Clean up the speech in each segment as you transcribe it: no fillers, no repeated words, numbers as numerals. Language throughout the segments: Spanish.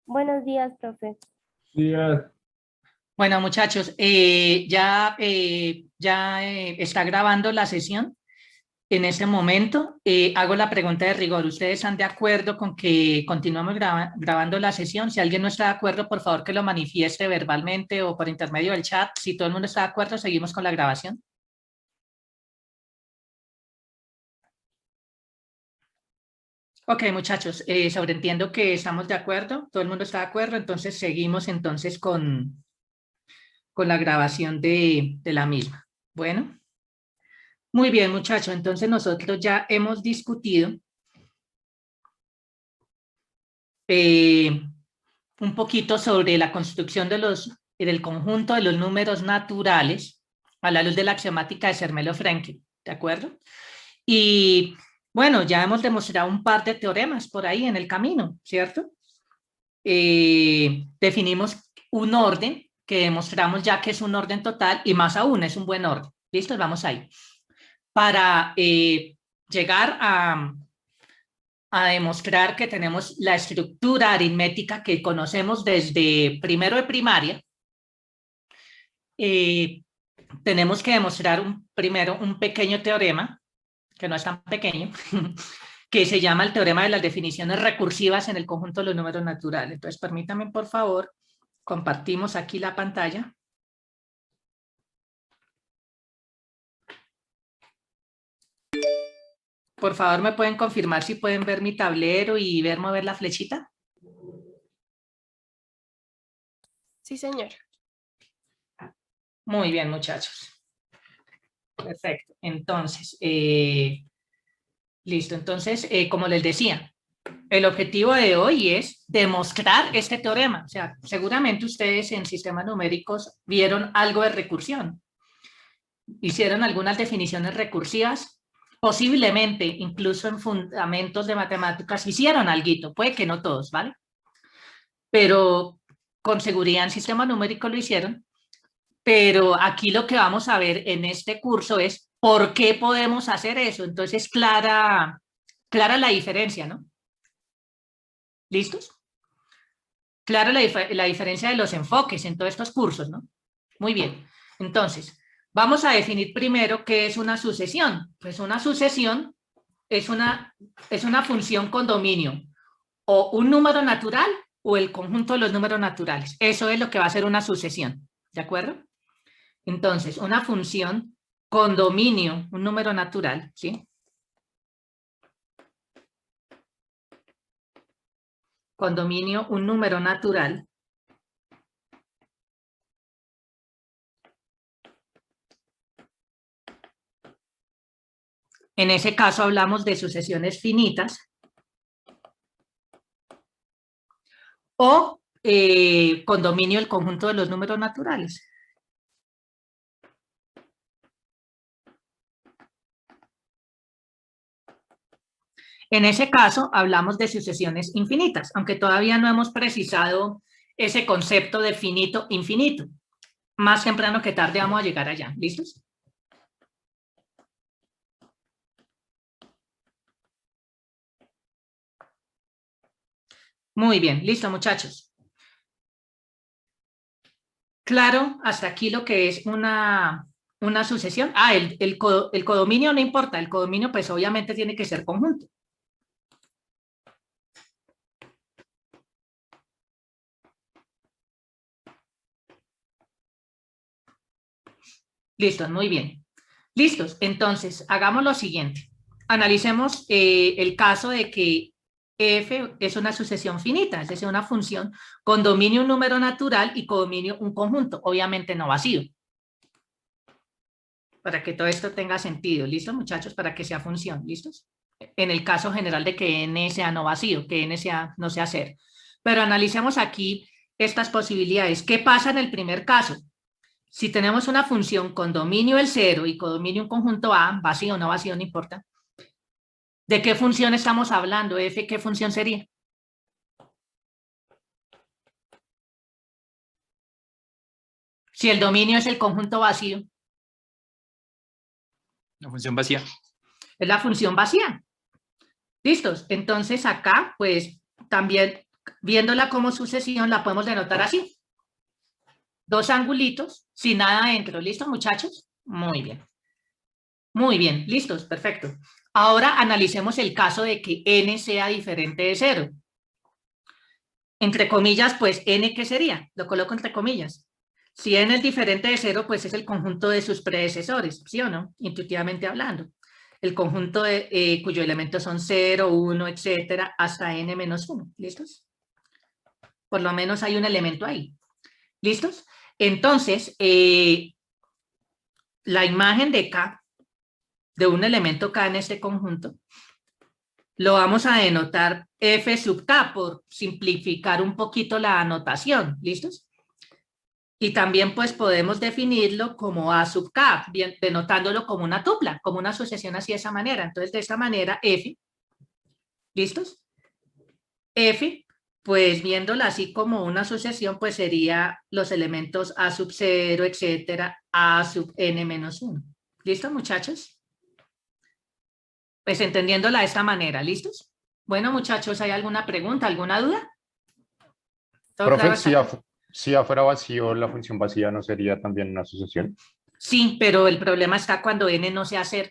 Buenos días, profe. Días. Bueno, muchachos, ya está grabando la sesión. En este momento hago la pregunta de rigor. ¿Ustedes están de acuerdo con que continuamos grabando la sesión? Si alguien no está de acuerdo, por favor que lo manifieste verbalmente o por intermedio del chat. Si todo el mundo está de acuerdo, seguimos con la grabación. Ok, muchachos, sobreentiendo que estamos de acuerdo. Todo el mundo está de acuerdo, entonces seguimos entonces con la grabación de la misma. Bueno. Muy bien, muchachos, entonces nosotros ya hemos discutido un poquito sobre la construcción del conjunto de los números naturales a la luz de la axiomática de Zermelo-Fraenkel, ¿de acuerdo? Y bueno, ya hemos demostrado un par de teoremas por ahí en el camino, ¿cierto? Definimos un orden que demostramos ya que es un orden total y más aún es un buen orden. ¿Listo? Vamos ahí. Para llegar a demostrar que tenemos la estructura aritmética que conocemos desde primero de primaria, tenemos que demostrar primero un pequeño teorema, que no es tan pequeño, que se llama el teorema de las definiciones recursivas en el conjunto de los números naturales. Entonces, permítanme, por favor, compartimos aquí la pantalla. Por favor, ¿me pueden confirmar si pueden ver mi tablero y ver mover la flechita? Sí, señor. Muy bien, muchachos. Perfecto. Entonces, listo. Entonces, como les decía, el objetivo de hoy es demostrar este teorema. O sea, seguramente ustedes en sistemas numéricos vieron algo de recursión. Hicieron algunas definiciones recursivas. Posiblemente, incluso en fundamentos de matemáticas, hicieron alguito, puede que no todos, ¿vale? Pero con seguridad en sistema numérico lo hicieron. Pero aquí lo que vamos a ver en este curso es por qué podemos hacer eso. Entonces, clara la diferencia, ¿no? ¿Listos? Clara la diferencia de los enfoques en todos estos cursos, ¿no? Muy bien. Entonces, vamos a definir primero qué es una sucesión. Pues una sucesión es una función con dominio o un número natural o el conjunto de los números naturales. Eso es lo que va a ser una sucesión, ¿de acuerdo? Entonces, una función con dominio, un número natural, ¿sí? Con dominio, un número natural. En ese caso hablamos de sucesiones finitas. O con dominio el conjunto de los números naturales. En ese caso hablamos de sucesiones infinitas, aunque todavía no hemos precisado ese concepto de finito infinito. Más temprano que tarde vamos a llegar allá. ¿Listos? Muy bien, listo, muchachos. Claro, hasta aquí lo que es una sucesión. Ah, el codominio no importa, el codominio pues obviamente tiene que ser conjunto. Listos, muy bien. Listos, entonces hagamos lo siguiente. Analicemos el caso de que f es una sucesión finita, es decir, una función con dominio un número natural y codominio un conjunto, obviamente no vacío. Para que todo esto tenga sentido, ¿listo, muchachos? Para que sea función, ¿listos? En el caso general de que n sea no vacío, que n sea, no sea cero. Pero analicemos aquí estas posibilidades. ¿Qué pasa en el primer caso? Si tenemos una función con dominio el cero y codominio un conjunto A, vacío o no vacío, no importa. ¿De qué función estamos hablando? F, ¿qué función sería? Si el dominio es el conjunto vacío. La función vacía. Es la función vacía. ¿Listos? Entonces acá, pues, también viéndola como sucesión, la podemos denotar así. Dos angulitos, sin nada dentro. ¿Listo, muchachos? Muy bien. Muy bien, listos, perfecto. Ahora analicemos el caso de que n sea diferente de 0. Entre comillas, pues n, ¿qué sería? Lo coloco entre comillas. Si n es diferente de 0, pues es el conjunto de sus predecesores, ¿sí o no? Intuitivamente hablando. El conjunto cuyos elementos son 0, 1, etcétera, hasta n menos 1. ¿Listos? Por lo menos hay un elemento ahí. ¿Listos? Entonces, la imagen de K, de un elemento K en este conjunto, lo vamos a denotar F sub K por simplificar un poquito la anotación. ¿Listos? Y también pues podemos definirlo como A sub K, bien, denotándolo como una tupla, como una asociación así de esa manera. Entonces, de esta manera, F, ¿listos? F, pues viéndola así como una asociación, pues sería los elementos A sub 0, etcétera, A sub n menos 1. ¿Listo, muchachos? Pues entendiéndola de esta manera, ¿listos? Bueno, muchachos, ¿hay alguna pregunta, alguna duda? ¿Todo Profe, claro hasta acá? si A fuera vacío, la función vacía no sería también una asociación. Sí, pero el problema está cuando n no sea 0.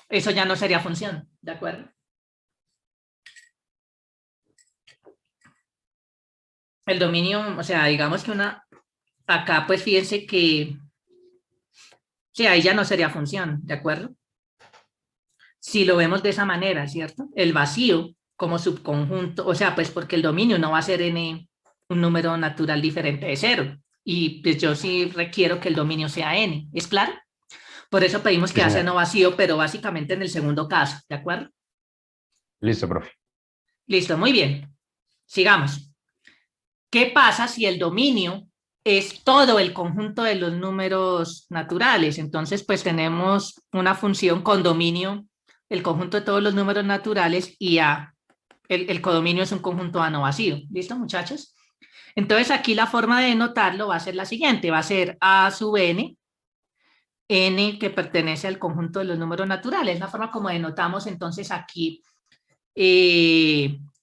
Eso ya no sería función, ¿de acuerdo? El dominio, o sea, digamos que acá pues fíjense que, sí, ahí ya no sería función, ¿de acuerdo? Si lo vemos de esa manera, ¿cierto? El vacío como subconjunto, o sea, pues porque el dominio no va a ser n un número natural diferente de 0. Y pues yo sí requiero que el dominio sea n, ¿es claro? Por eso pedimos Sí, que hace señor. no vacío, pero básicamente en el segundo caso, ¿de acuerdo? Listo, profe. Listo, muy bien. Sigamos. ¿Qué pasa si el dominio es todo el conjunto de los números naturales? Entonces, pues tenemos una función con dominio, el conjunto de todos los números naturales, y A, el codominio es un conjunto A no vacío. ¿Listo, muchachos? Entonces, aquí la forma de denotarlo va a ser la siguiente, va a ser A sub n, n que pertenece al conjunto de los números naturales. La forma como denotamos entonces aquí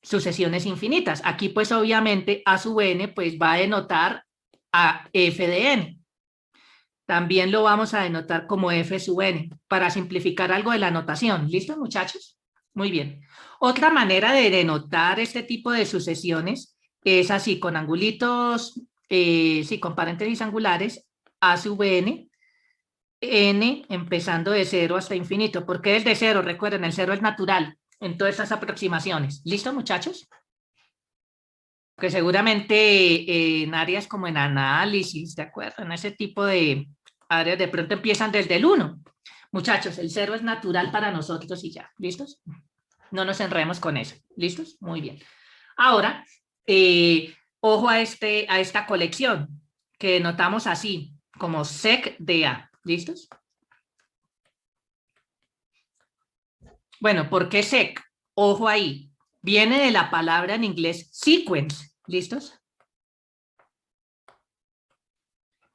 sucesiones infinitas. Aquí pues obviamente A sub n pues va a denotar a f de n. También lo vamos a denotar como f sub n para simplificar algo de la notación. ¿Listo, muchachos? Muy bien. Otra manera de denotar este tipo de sucesiones es así, con angulitos, sí, con paréntesis angulares, A sub n, n empezando de 0 hasta infinito. ¿Por qué es de 0? Recuerden, el 0 es natural en todas estas aproximaciones. ¿Listo, muchachos? Que seguramente en áreas como en análisis, ¿de acuerdo? En ese tipo de áreas de pronto empiezan desde el 1. Muchachos, el 0 es natural para nosotros y ya. ¿Listos? No nos enredemos con eso. ¿Listos? Muy bien. Ahora, ojo a esta colección que notamos así, como sec de A. ¿Listos? Bueno, ¿por qué sec? Ojo ahí. Viene de la palabra en inglés sequence. ¿Listos?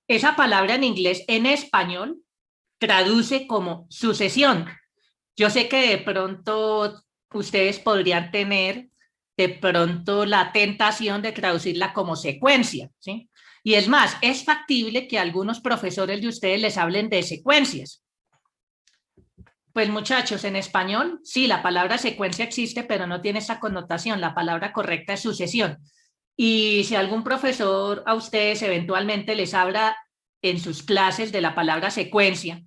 Esa palabra en inglés, en español, traduce como sucesión. Yo sé que de pronto ustedes podrían tener de pronto la tentación de traducirla como secuencia, ¿sí? Y es más, es factible que algunos profesores de ustedes les hablen de secuencias. Pues muchachos, en español, sí, la palabra secuencia existe, pero no tiene esa connotación. La palabra correcta es sucesión. Y si algún profesor a ustedes eventualmente les habla en sus clases de la palabra secuencia,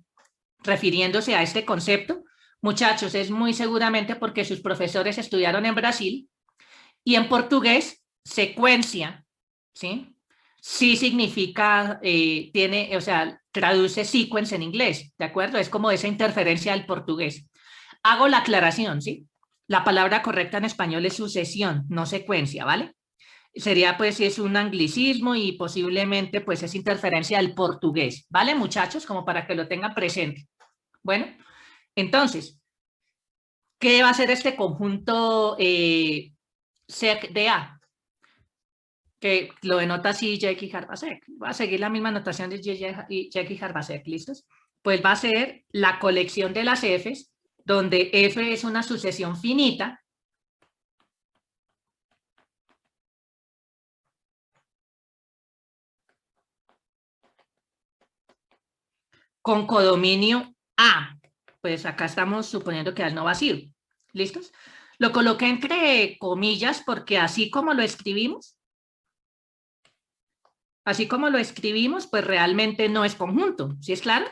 refiriéndose a este concepto, muchachos, es muy seguramente porque sus profesores estudiaron en Brasil y en portugués, secuencia, ¿sí? Sí significa, tiene, o sea, traduce sequence en inglés, ¿de acuerdo? Es como esa interferencia del portugués. Hago la aclaración, ¿sí? La palabra correcta en español es sucesión, no secuencia, ¿vale? Sería pues si es un anglicismo y posiblemente pues es interferencia del portugués, ¿vale, muchachos? Como para que lo tengan presente. Bueno, entonces, ¿qué va a ser este conjunto sec de A? Que lo denota así Jackie Harbasek. Va a seguir la misma notación de Jackie Harbasek, ¿listos? Pues va a ser la colección de las Fs, donde F es una sucesión finita con codominio A. Pues acá estamos suponiendo que A es no vacío. ¿Listos? Lo coloqué entre comillas porque así como lo escribimos, pues realmente no es conjunto. ¿Sí es claro?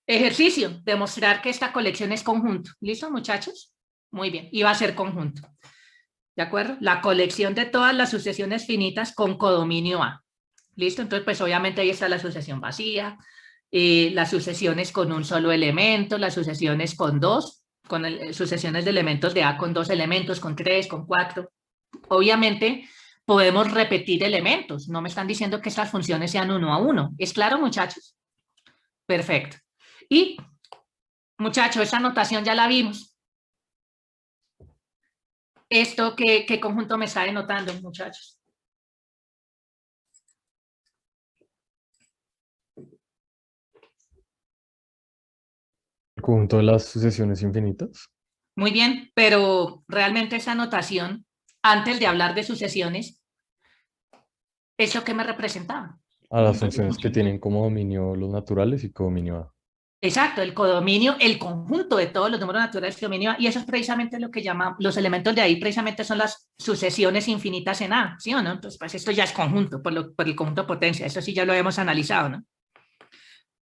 Ejercicio, demostrar que esta colección es conjunto. ¿Listo, muchachos? Muy bien, y va a ser conjunto. ¿De acuerdo? La colección de todas las sucesiones finitas con codominio A. ¿Listo? Entonces, pues obviamente ahí está la sucesión vacía, las sucesiones con un solo elemento, las sucesiones con dos, sucesiones de elementos de A con dos elementos, con tres, con cuatro. Obviamente podemos repetir elementos. No me están diciendo que estas funciones sean 1 a 1. ¿Es claro, muchachos? Perfecto. Y, muchachos, esta notación ya la vimos. ¿Esto qué conjunto me está denotando, muchachos? ¿El conjunto de las sucesiones infinitas? Muy bien, pero realmente esa notación, antes de hablar de sucesiones, ¿eso qué me representaba? A las funciones que tienen como dominio los naturales y codominio A. Exacto, el codominio, el conjunto de todos los números naturales que dominio A, y eso es precisamente lo que llamamos, los elementos de ahí precisamente son las sucesiones infinitas en A, ¿sí o no? Entonces, pues esto ya es conjunto, por el conjunto de potencia, eso sí ya lo hemos analizado, ¿no?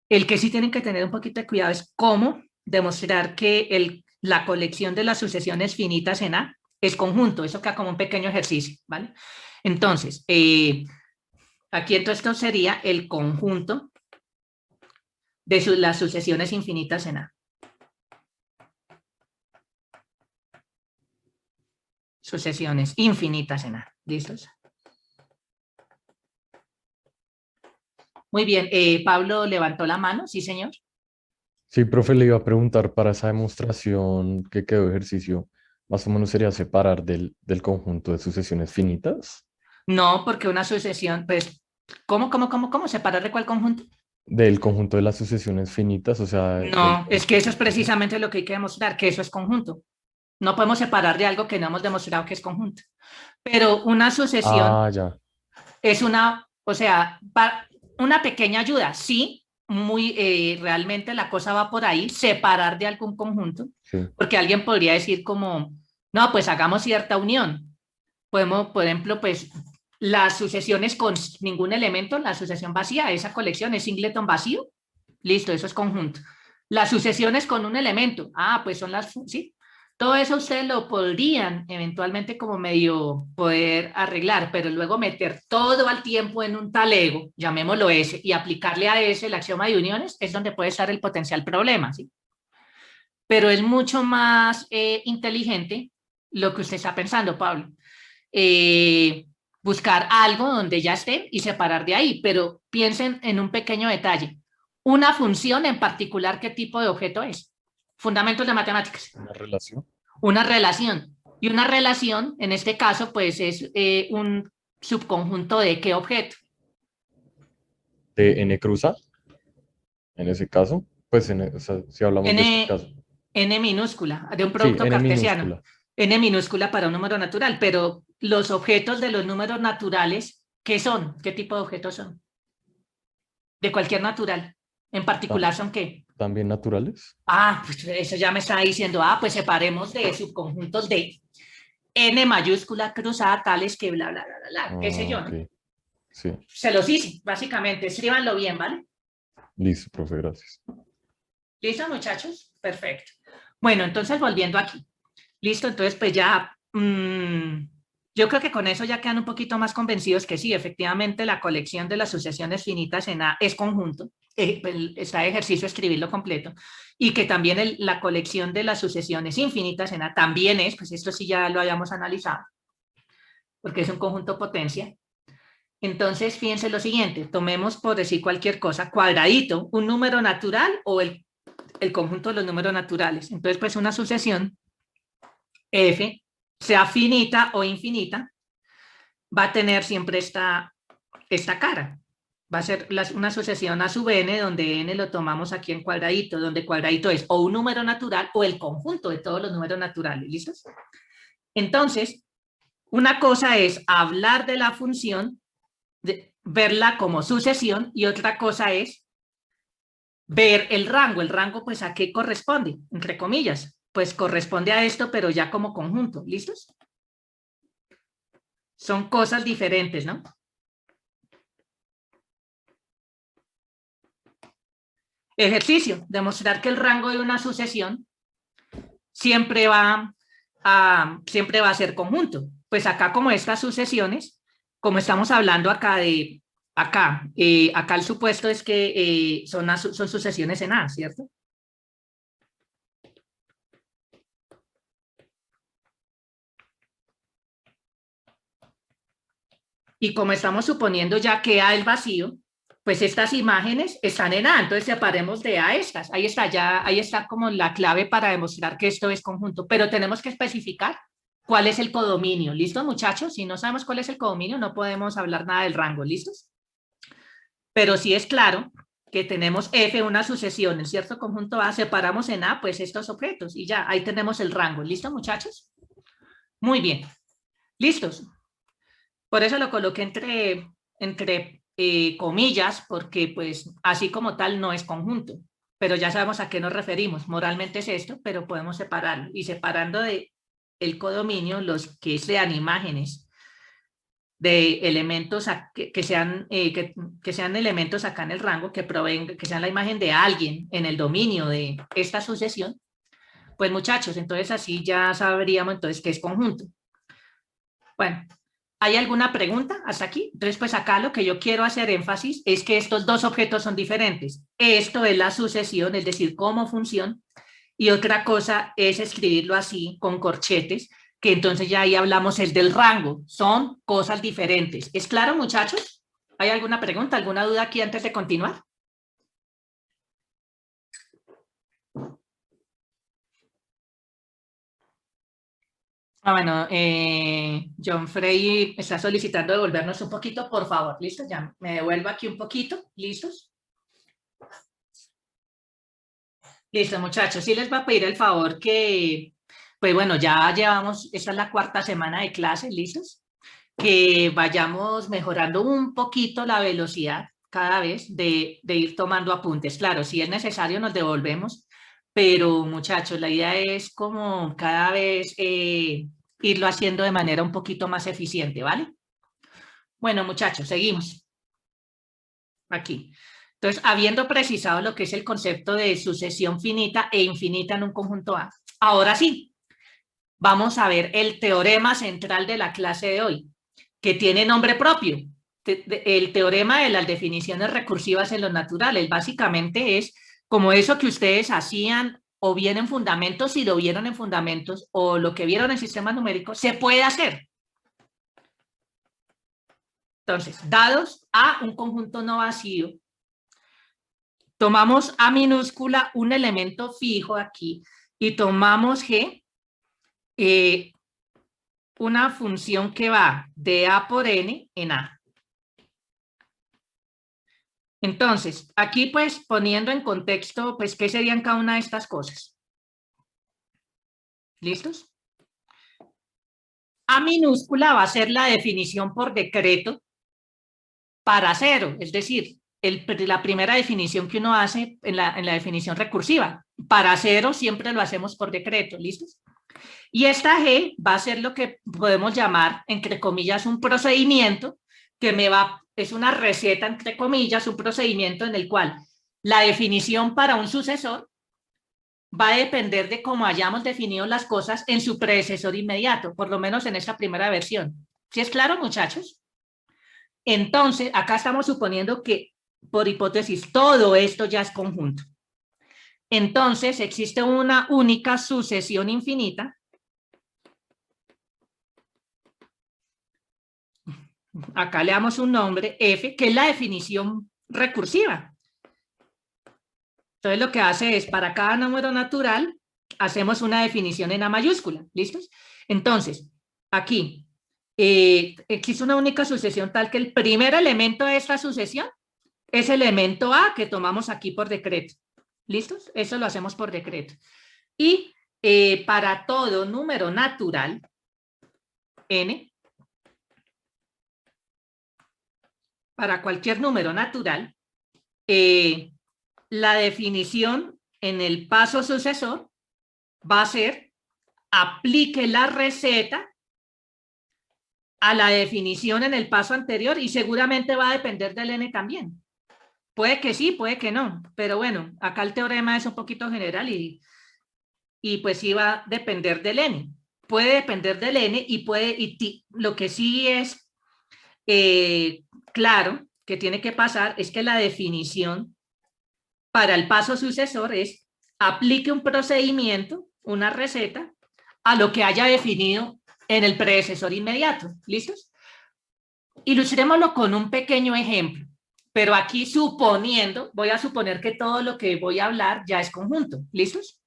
El que sí tienen que tener un poquito de cuidado es cómo demostrar que la colección de las sucesiones finitas en A es conjunto, eso queda como un pequeño ejercicio, ¿vale? Entonces, aquí entonces esto sería el conjunto de las sucesiones infinitas en A. Sucesiones infinitas en A. ¿Listos? Muy bien. Pablo levantó la mano. Sí, señor. Sí, profe, le iba a preguntar para esa demostración que quedó ejercicio, más o menos sería separar del conjunto de sucesiones finitas, No, porque una sucesión, pues, ¿cómo separar de cuál conjunto? del conjunto de las sucesiones finitas, o sea, No, es que eso es precisamente lo que hay que demostrar, que eso es conjunto. No podemos separar de algo que no hemos demostrado que es conjunto. Pero una sucesión Ah, ya. es o sea, una pequeña ayuda, sí, realmente la cosa va por ahí, separar de algún conjunto, Sí. porque alguien podría decir como, no, pues hagamos cierta unión. Podemos, por ejemplo, pues las sucesiones con ningún elemento, la sucesión vacía, esa colección es singleton vacío, listo, eso es conjunto. Las sucesiones con un elemento, pues son sí, todo eso ustedes lo podrían eventualmente como medio poder arreglar, pero luego meter todo al tiempo en un talego, llamémoslo S, y aplicarle a ese el axioma de uniones, es donde puede estar el potencial problema, ¿sí? Pero es mucho más inteligente lo que usted está pensando, Pablo. Buscar algo donde ya esté y separar de ahí, pero piensen en un pequeño detalle. Una función en particular, ¿qué tipo de objeto es? Fundamentos de matemáticas. Una relación. Una relación. Y una relación, en este caso, pues es un subconjunto de ¿qué objeto? De N cruz A, en ese caso, pues o sea, si hablamos de este caso. N minúscula, de un Sí, producto N cartesiano. minúscula. N minúscula para un número natural, pero los objetos de los números naturales, ¿qué son? ¿Qué tipo de objetos son? De cualquier natural. En particular, ¿son qué? ¿También naturales? Pues eso ya me está diciendo, pues separemos de subconjuntos de N mayúscula cruzada tales que bla, bla, bla, bla, qué sé yo, ¿no? Okay. Sí. Se los hice, básicamente, escríbanlo bien, ¿vale? Listo, profe, gracias. ¿Listo, muchachos? Perfecto. Bueno, entonces volviendo aquí. Listo, entonces pues ya, yo creo que con eso ya quedan un poquito más convencidos que sí, efectivamente la colección de las sucesiones finitas en A es conjunto, está de ejercicio escribirlo completo, y que también la colección de las sucesiones infinitas en A también es, pues esto sí ya lo habíamos analizado, porque es un conjunto potencia. Entonces, fíjense lo siguiente, tomemos por decir cualquier cosa, cuadradito, un número natural o el conjunto de los números naturales. Entonces, pues una sucesión F, sea finita o infinita, va a tener siempre esta cara. Va a ser una sucesión a sub n, donde n lo tomamos aquí en cuadradito, donde cuadradito es o un número natural o el conjunto de todos los números naturales. ¿Listos? Entonces, una cosa es hablar de la función, verla como sucesión y otra cosa es ver el rango. El rango, pues, ¿a qué corresponde? Entre comillas, pues corresponde a esto, pero ya como conjunto. ¿Listos? Son cosas diferentes, ¿no? Ejercicio, demostrar que el rango de una sucesión siempre va a ser conjunto. Pues acá, como estas sucesiones, como estamos hablando acá de, acá el supuesto es que son sucesiones en A, ¿cierto? Y como estamos suponiendo ya que A es vacío, pues estas imágenes están en A, entonces separemos de A a estas. Ahí está, ya, ahí está como la clave para demostrar que esto es conjunto, pero tenemos que especificar cuál es el codominio. ¿Listos, muchachos? Si no sabemos cuál es el codominio, no podemos hablar nada del rango. ¿Listos? Pero sí es claro que tenemos F, una sucesión en cierto conjunto A, separamos en A, pues estos objetos, y ya, ahí tenemos el rango. ¿Listo, muchachos? Muy bien. ¿Listos? Por eso lo coloqué entre comillas, porque pues así como tal no es conjunto, pero ya sabemos a qué nos referimos. Moralmente es esto, pero podemos separarlo. Y separando de el codominio los que sean imágenes de elementos que sean elementos acá en el rango, que sean la imagen de alguien en el dominio de esta sucesión, pues muchachos, entonces así ya sabríamos entonces qué es conjunto. Bueno, ¿hay alguna pregunta hasta aquí? Entonces, pues acá lo que yo quiero hacer énfasis es que estos dos objetos son diferentes. Esto es la sucesión, es decir, como función, y otra cosa es escribirlo así, con corchetes, que entonces ya ahí hablamos el del rango. Son cosas diferentes. ¿Es claro, muchachos? ¿Hay alguna pregunta, alguna duda aquí antes de continuar? Bueno, John Frey está solicitando devolvernos un poquito, por favor. ¿Listo? Ya me devuelvo aquí un poquito. ¿Listos? Listo, muchachos. Sí les va a pedir el favor que, pues bueno, ya llevamos, esta es la 4ª semana de clase, ¿listos? Que vayamos mejorando un poquito la velocidad cada vez de ir tomando apuntes. Claro, si es necesario nos devolvemos, pero muchachos, la idea es como cada vez irlo haciendo de manera un poquito más eficiente, ¿vale? Bueno, muchachos, seguimos. Aquí. Entonces, habiendo precisado lo que es el concepto de sucesión finita e infinita en un conjunto A, ahora sí, vamos a ver el teorema central de la clase de hoy, que tiene nombre propio. El teorema de las definiciones recursivas en los naturales. Básicamente es como eso que ustedes hacían o bien en fundamentos, si lo vieron en fundamentos, o lo que vieron en sistemas numéricos, se puede hacer. Entonces, dados A, un conjunto no vacío, tomamos A minúscula, un elemento fijo aquí, y tomamos G, una función que va de A por N en A. Entonces, aquí pues poniendo en contexto, pues, ¿qué serían cada una de estas cosas? ¿Listos? A minúscula va a ser la definición por decreto para cero, es decir, la primera definición que uno hace en la definición recursiva. Para cero siempre lo hacemos por decreto, ¿listos? Y esta G va a ser lo que podemos llamar, entre comillas, un procedimiento que es una receta, entre comillas, un procedimiento en el cual la definición para un sucesor va a depender de cómo hayamos definido las cosas en su predecesor inmediato, por lo menos en esta primera versión. ¿Sí es claro, muchachos? Entonces, acá estamos suponiendo que, por hipótesis, todo esto ya es conjunto. Entonces, existe una única sucesión infinita. Acá le damos un nombre, F, que es la definición recursiva. Entonces, lo que hace es, para cada número natural, hacemos una definición en A mayúscula. ¿Listos? Entonces, aquí, existe una única sucesión tal que el primer elemento de esta sucesión es el elemento A que tomamos aquí por decreto. ¿Listos? Eso lo hacemos por decreto. Y para todo número natural, N, para cualquier número natural, la definición en el paso sucesor va a ser aplique la receta a la definición en el paso anterior y seguramente va a depender del n también. Puede que sí, puede que no, pero bueno, acá el teorema es un poquito general y pues sí va a depender del n. Puede depender del n y lo que sí es claro que tiene que pasar es que la definición para el paso sucesor es aplique un procedimiento, una receta, a lo que haya definido en el predecesor inmediato. ¿Listos? Ilustrémoslo con un pequeño ejemplo, pero aquí voy a suponer que todo lo que voy a hablar ya es conjunto. ¿Listos?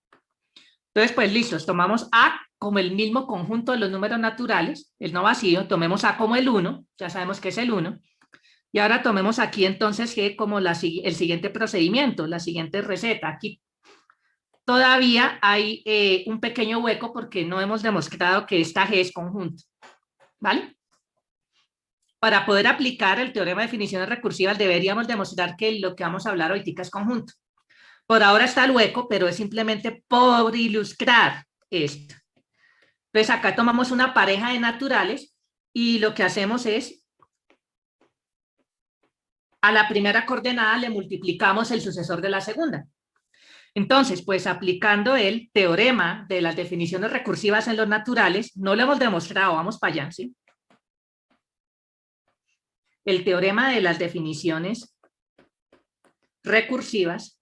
Entonces, pues listos, tomamos A como el mismo conjunto de los números naturales, el no vacío, tomemos A como el 1, ya sabemos que es el 1, y ahora tomemos aquí entonces G como el siguiente procedimiento, la siguiente receta. Aquí todavía hay un pequeño hueco porque no hemos demostrado que esta G es conjunto, ¿vale? Para poder aplicar el teorema de definiciones recursivas deberíamos demostrar que lo que vamos a hablar ahorita es conjunto. Por ahora está el hueco, pero es simplemente por ilustrar esto. Entonces acá tomamos una pareja de naturales y lo que hacemos es a la primera coordenada le multiplicamos el sucesor de la segunda. Entonces, pues aplicando el teorema de las definiciones recursivas en los naturales, no lo hemos demostrado, vamos para allá, ¿sí? El teorema de las definiciones recursivas.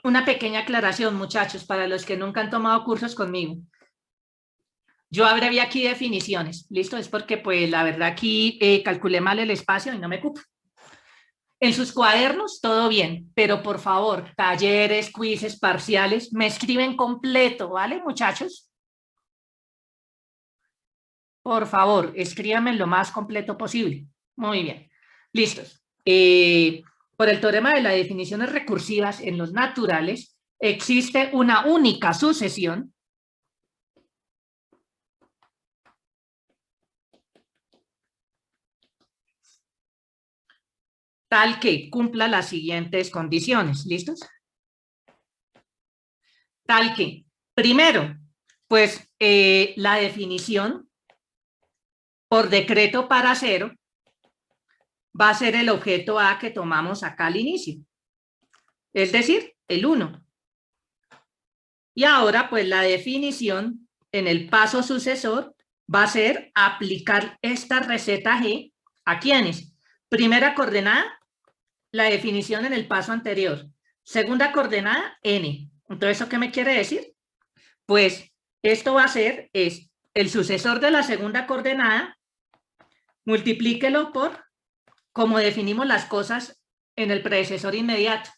Una pequeña aclaración, muchachos, para los que nunca han tomado cursos conmigo. Yo abrevié aquí definiciones, ¿listo? Es porque, pues, la verdad aquí calculé mal el espacio y no me cupo. En sus cuadernos, todo bien, pero por favor, talleres, quizzes, parciales, me escriben completo, ¿vale, muchachos? Por favor, escríbanme lo más completo posible. Muy bien, listos. Por el teorema de las definiciones recursivas en los naturales, existe una única sucesión tal que cumpla las siguientes condiciones. ¿Listos? Tal que, primero, pues la definición por decreto para cero va a ser el objeto A que tomamos acá al inicio. Es decir, el 1. Y ahora, pues la definición en el paso sucesor va a ser aplicar esta receta G a ¿quiénes? Primera coordenada, la definición en el paso anterior. Segunda coordenada, n. Entonces, ¿eso qué me quiere decir? Pues esto va a ser es el sucesor de la segunda coordenada, multiplíquelo por como definimos las cosas en el predecesor inmediato.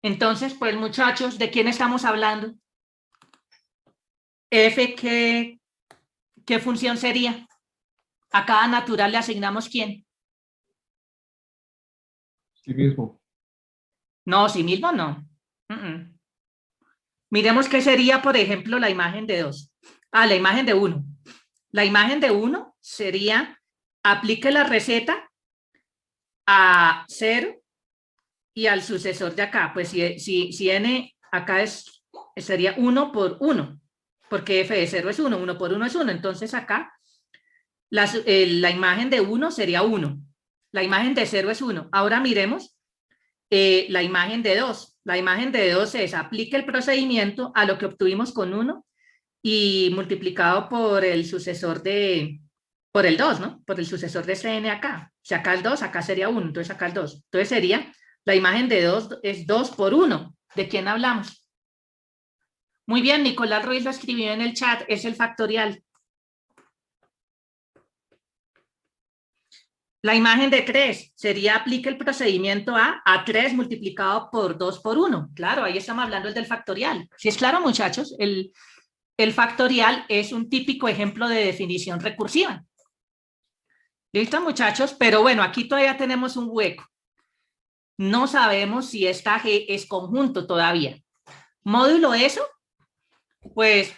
Entonces, pues muchachos, ¿de quién estamos hablando? F, ¿qué función sería? A cada natural le asignamos ¿quién? Sí mismo. No, sí mismo no. Miremos qué sería, por ejemplo, la imagen de 2. La imagen de 1. La imagen de 1 sería, aplique la receta a 0 y al sucesor de acá. Pues si n acá sería 1 por 1, porque f de 0 es 1, 1 por 1 es 1. Entonces acá la imagen de 1 sería 1. La imagen de 0 es 1. Ahora miremos la imagen de 2. La imagen de 2 es aplique el procedimiento a lo que obtuvimos con 1 y multiplicado por el sucesor por el 2, ¿no? Por el sucesor de ese n acá. Si acá el 2, acá sería 1, entonces acá el 2. Entonces sería, la imagen de 2 es 2 por 1. ¿De quién hablamos? Muy bien, Nicolás Ruiz lo escribió en el chat, es el factorial. La imagen de 3 sería aplique el procedimiento a 3 multiplicado por 2 por 1. Claro, ahí estamos hablando del factorial. ¿Sí es claro, muchachos? El factorial es un típico ejemplo de definición recursiva. ¿Listo, muchachos? Pero bueno, aquí todavía tenemos un hueco. No sabemos si esta G es conjunto todavía. Módulo eso, pues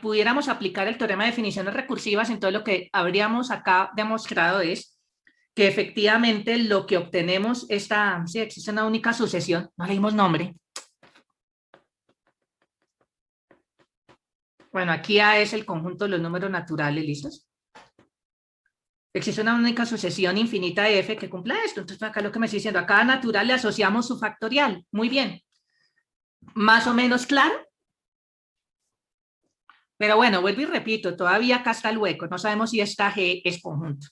pudiéramos aplicar el teorema de definiciones recursivas, entonces lo que habríamos acá demostrado es que efectivamente lo que obtenemos si existe una única sucesión, no leímos nombre. Bueno, aquí A es el conjunto de los números naturales, ¿listos? Existe una única sucesión infinita de f que cumpla esto. Entonces, acá lo que me estoy diciendo, a cada natural le asociamos su factorial. Muy bien. ¿Más o menos claro? Pero bueno, vuelvo y repito, todavía acá está el hueco. No sabemos si esta G es conjunto.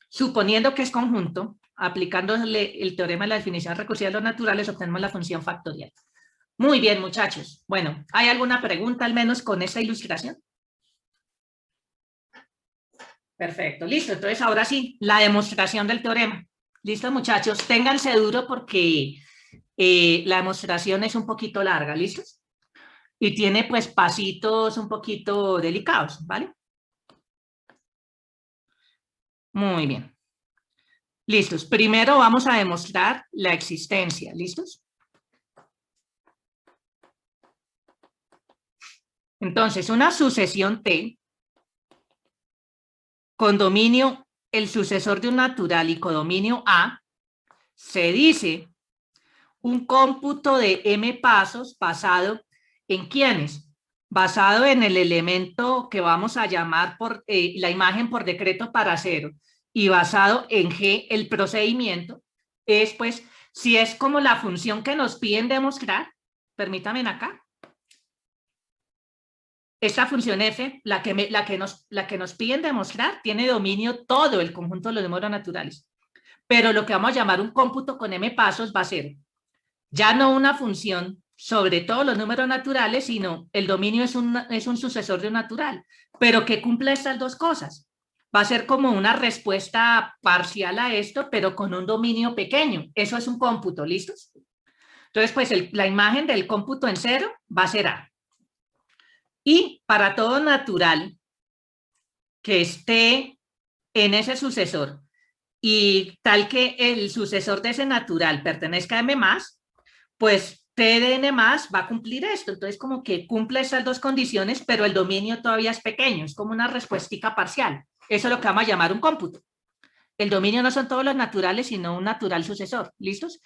Suponiendo que es conjunto, aplicándole el teorema de la definición recursiva de los naturales, obtenemos la función factorial. Muy bien, muchachos. Bueno, ¿hay alguna pregunta al menos con esta ilustración? Perfecto, listo. Entonces, ahora sí, la demostración del teorema. ¿Listo, muchachos? Ténganse duro porque la demostración es un poquito larga, ¿listos? Y tiene, pues, pasitos un poquito delicados, ¿vale? Muy bien. Listos. Primero vamos a demostrar la existencia, ¿listos? Entonces, una sucesión T con dominio el sucesor de un natural y codominio A, se dice un cómputo de m pasos basado en ¿quiénes? Basado en el elemento que vamos a llamar por la imagen por decreto para cero y basado en G, el procedimiento, es pues, si es como la función que nos piden demostrar, permítanme acá. Esta función f, la que nos piden demostrar, tiene dominio todo el conjunto de los números naturales. Pero lo que vamos a llamar un cómputo con m pasos va a ser ya no una función sobre todos los números naturales, sino el dominio es un sucesor de un natural, pero que cumple estas dos cosas. Va a ser como una respuesta parcial a esto, pero con un dominio pequeño. Eso es un cómputo, ¿listos? Entonces, pues la imagen del cómputo en cero va a ser A. Y para todo natural que esté en ese sucesor y tal que el sucesor de ese natural pertenezca a M+, pues T de N+ va a cumplir esto. Entonces, como que cumple esas dos condiciones, pero el dominio todavía es pequeño, es como una respuestica parcial. Eso es lo que vamos a llamar un cómputo. El dominio no son todos los naturales, sino un natural sucesor. ¿Listos?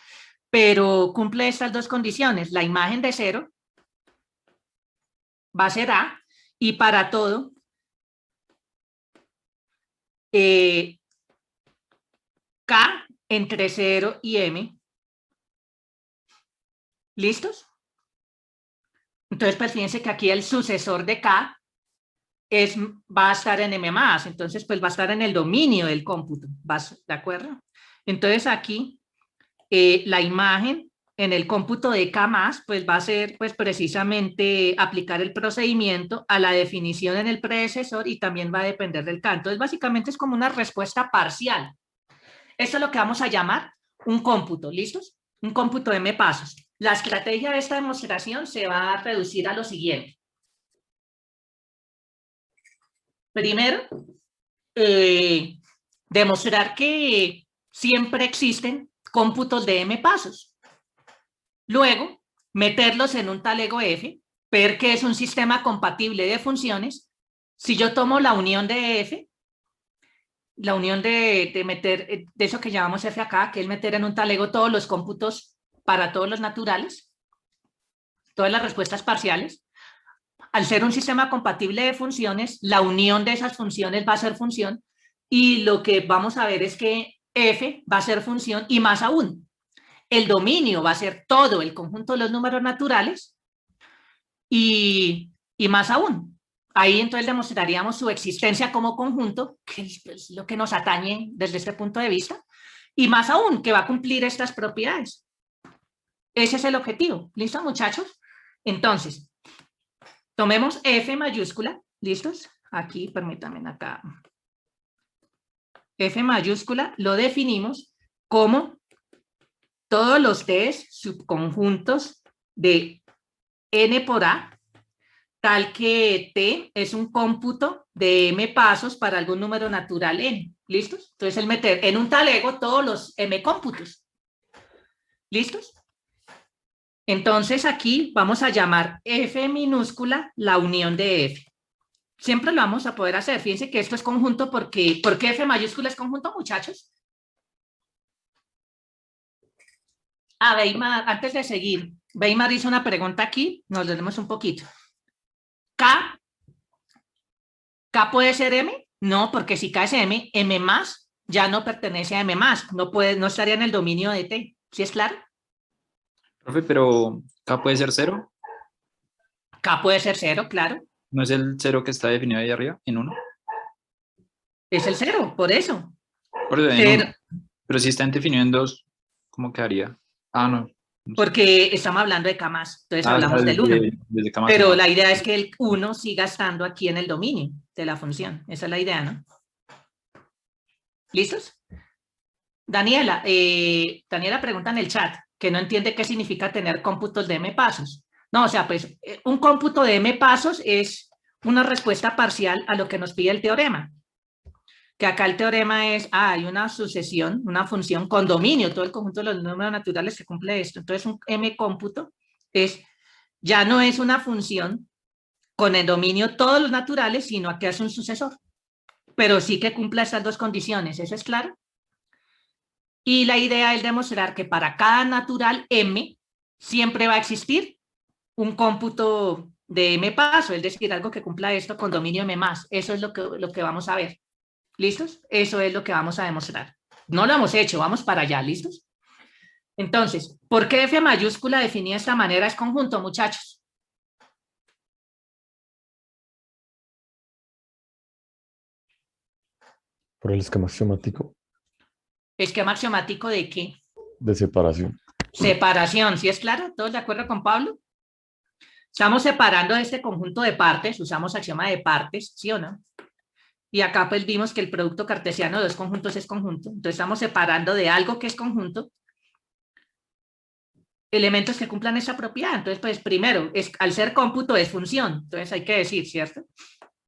Pero cumple estas dos condiciones. La imagen de cero va a ser A, y para todo, K entre 0 y M. ¿Listos? Entonces, pues fíjense que aquí el sucesor de K va a estar en M+, entonces pues va a estar en el dominio del cómputo, ¿de acuerdo? Entonces aquí la imagen en el cómputo de K+, pues va a ser pues precisamente aplicar el procedimiento a la definición en el predecesor y también va a depender del K. Entonces básicamente es como una respuesta parcial. Esto es lo que vamos a llamar un cómputo, ¿listos? Un cómputo de m pasos. La estrategia de esta demostración se va a reducir a lo siguiente. Primero, demostrar que siempre existen cómputos de m pasos. Luego, meterlos en un talego F, ver que es un sistema compatible de funciones. Si yo tomo la unión de F, la unión de meter, de eso que llamamos F acá, que es meter en un talego todos los cómputos para todos los naturales, todas las respuestas parciales. Al ser un sistema compatible de funciones, la unión de esas funciones va a ser función y lo que vamos a ver es que F va a ser función y más aún, el dominio va a ser todo el conjunto de los números naturales y más aún. Ahí entonces demostraríamos su existencia como conjunto, que es lo que nos atañe desde este punto de vista, y más aún, que va a cumplir estas propiedades. Ese es el objetivo. ¿Listo, muchachos? Entonces, tomemos F mayúscula, ¿listos? Aquí, permítanme acá. F mayúscula lo definimos como todos los T's subconjuntos de N por A, tal que T es un cómputo de M pasos para algún número natural N. ¿Listos? Entonces, el meter en un talego todos los M cómputos. ¿Listos? Entonces aquí vamos a llamar F minúscula la unión de F. Siempre lo vamos a poder hacer. Fíjense que esto es conjunto porque, ¿por qué F mayúscula es conjunto, muchachos? Weimar, antes de seguir, Weimar hizo una pregunta aquí, nos leemos un poquito. ¿K puede ser M? No, porque si K es M, M más ya no pertenece a M más, no estaría en el dominio de T. ¿Sí es claro? Profe, pero K puede ser 0. K puede ser 0, claro. ¿No es el 0 que está definido ahí arriba, en 1? Es el 0, por eso. Por eso, en Cero. 1. Pero si está definido en 2, ¿cómo quedaría? Ah, no. No sé. Porque estamos hablando de K más, entonces hablamos está del 1. desde K más Pero uno. la idea es que el 1 siga estando aquí en el dominio de la función. Esa es la idea, ¿no? ¿Listos? Daniela pregunta en el chat que no entiende qué significa tener cómputos de m pasos. No, o sea, pues un cómputo de m pasos es una respuesta parcial a lo que nos pide el teorema. Que acá el teorema es, hay una sucesión, una función con dominio, todo el conjunto de los números naturales que cumple esto. Entonces un m cómputo ya no es una función con el dominio todos los naturales, sino que es un sucesor. Pero sí que cumple estas dos condiciones, ¿eso es claro? Y la idea es demostrar que para cada natural m siempre va a existir un cómputo de m paso, es decir, algo que cumpla esto con dominio m más. Eso es lo que vamos a ver. ¿Listos? Eso es lo que vamos a demostrar. No lo hemos hecho, vamos para allá, ¿listos? Entonces, ¿por qué F mayúscula definida de esta manera es conjunto, muchachos? Por el esquema axiomático ¿Esquema axiomático de qué? de separación. Separación, ¿sí es claro? ¿Todos de acuerdo con Pablo? Estamos separando este conjunto de partes, usamos axioma de partes, ¿sí o no? Y acá pues vimos que el producto cartesiano de dos conjuntos es conjunto. Entonces estamos separando de algo que es conjunto elementos que cumplan esa propiedad. Entonces pues primero, al ser cómputo es función. Entonces hay que decir, ¿cierto?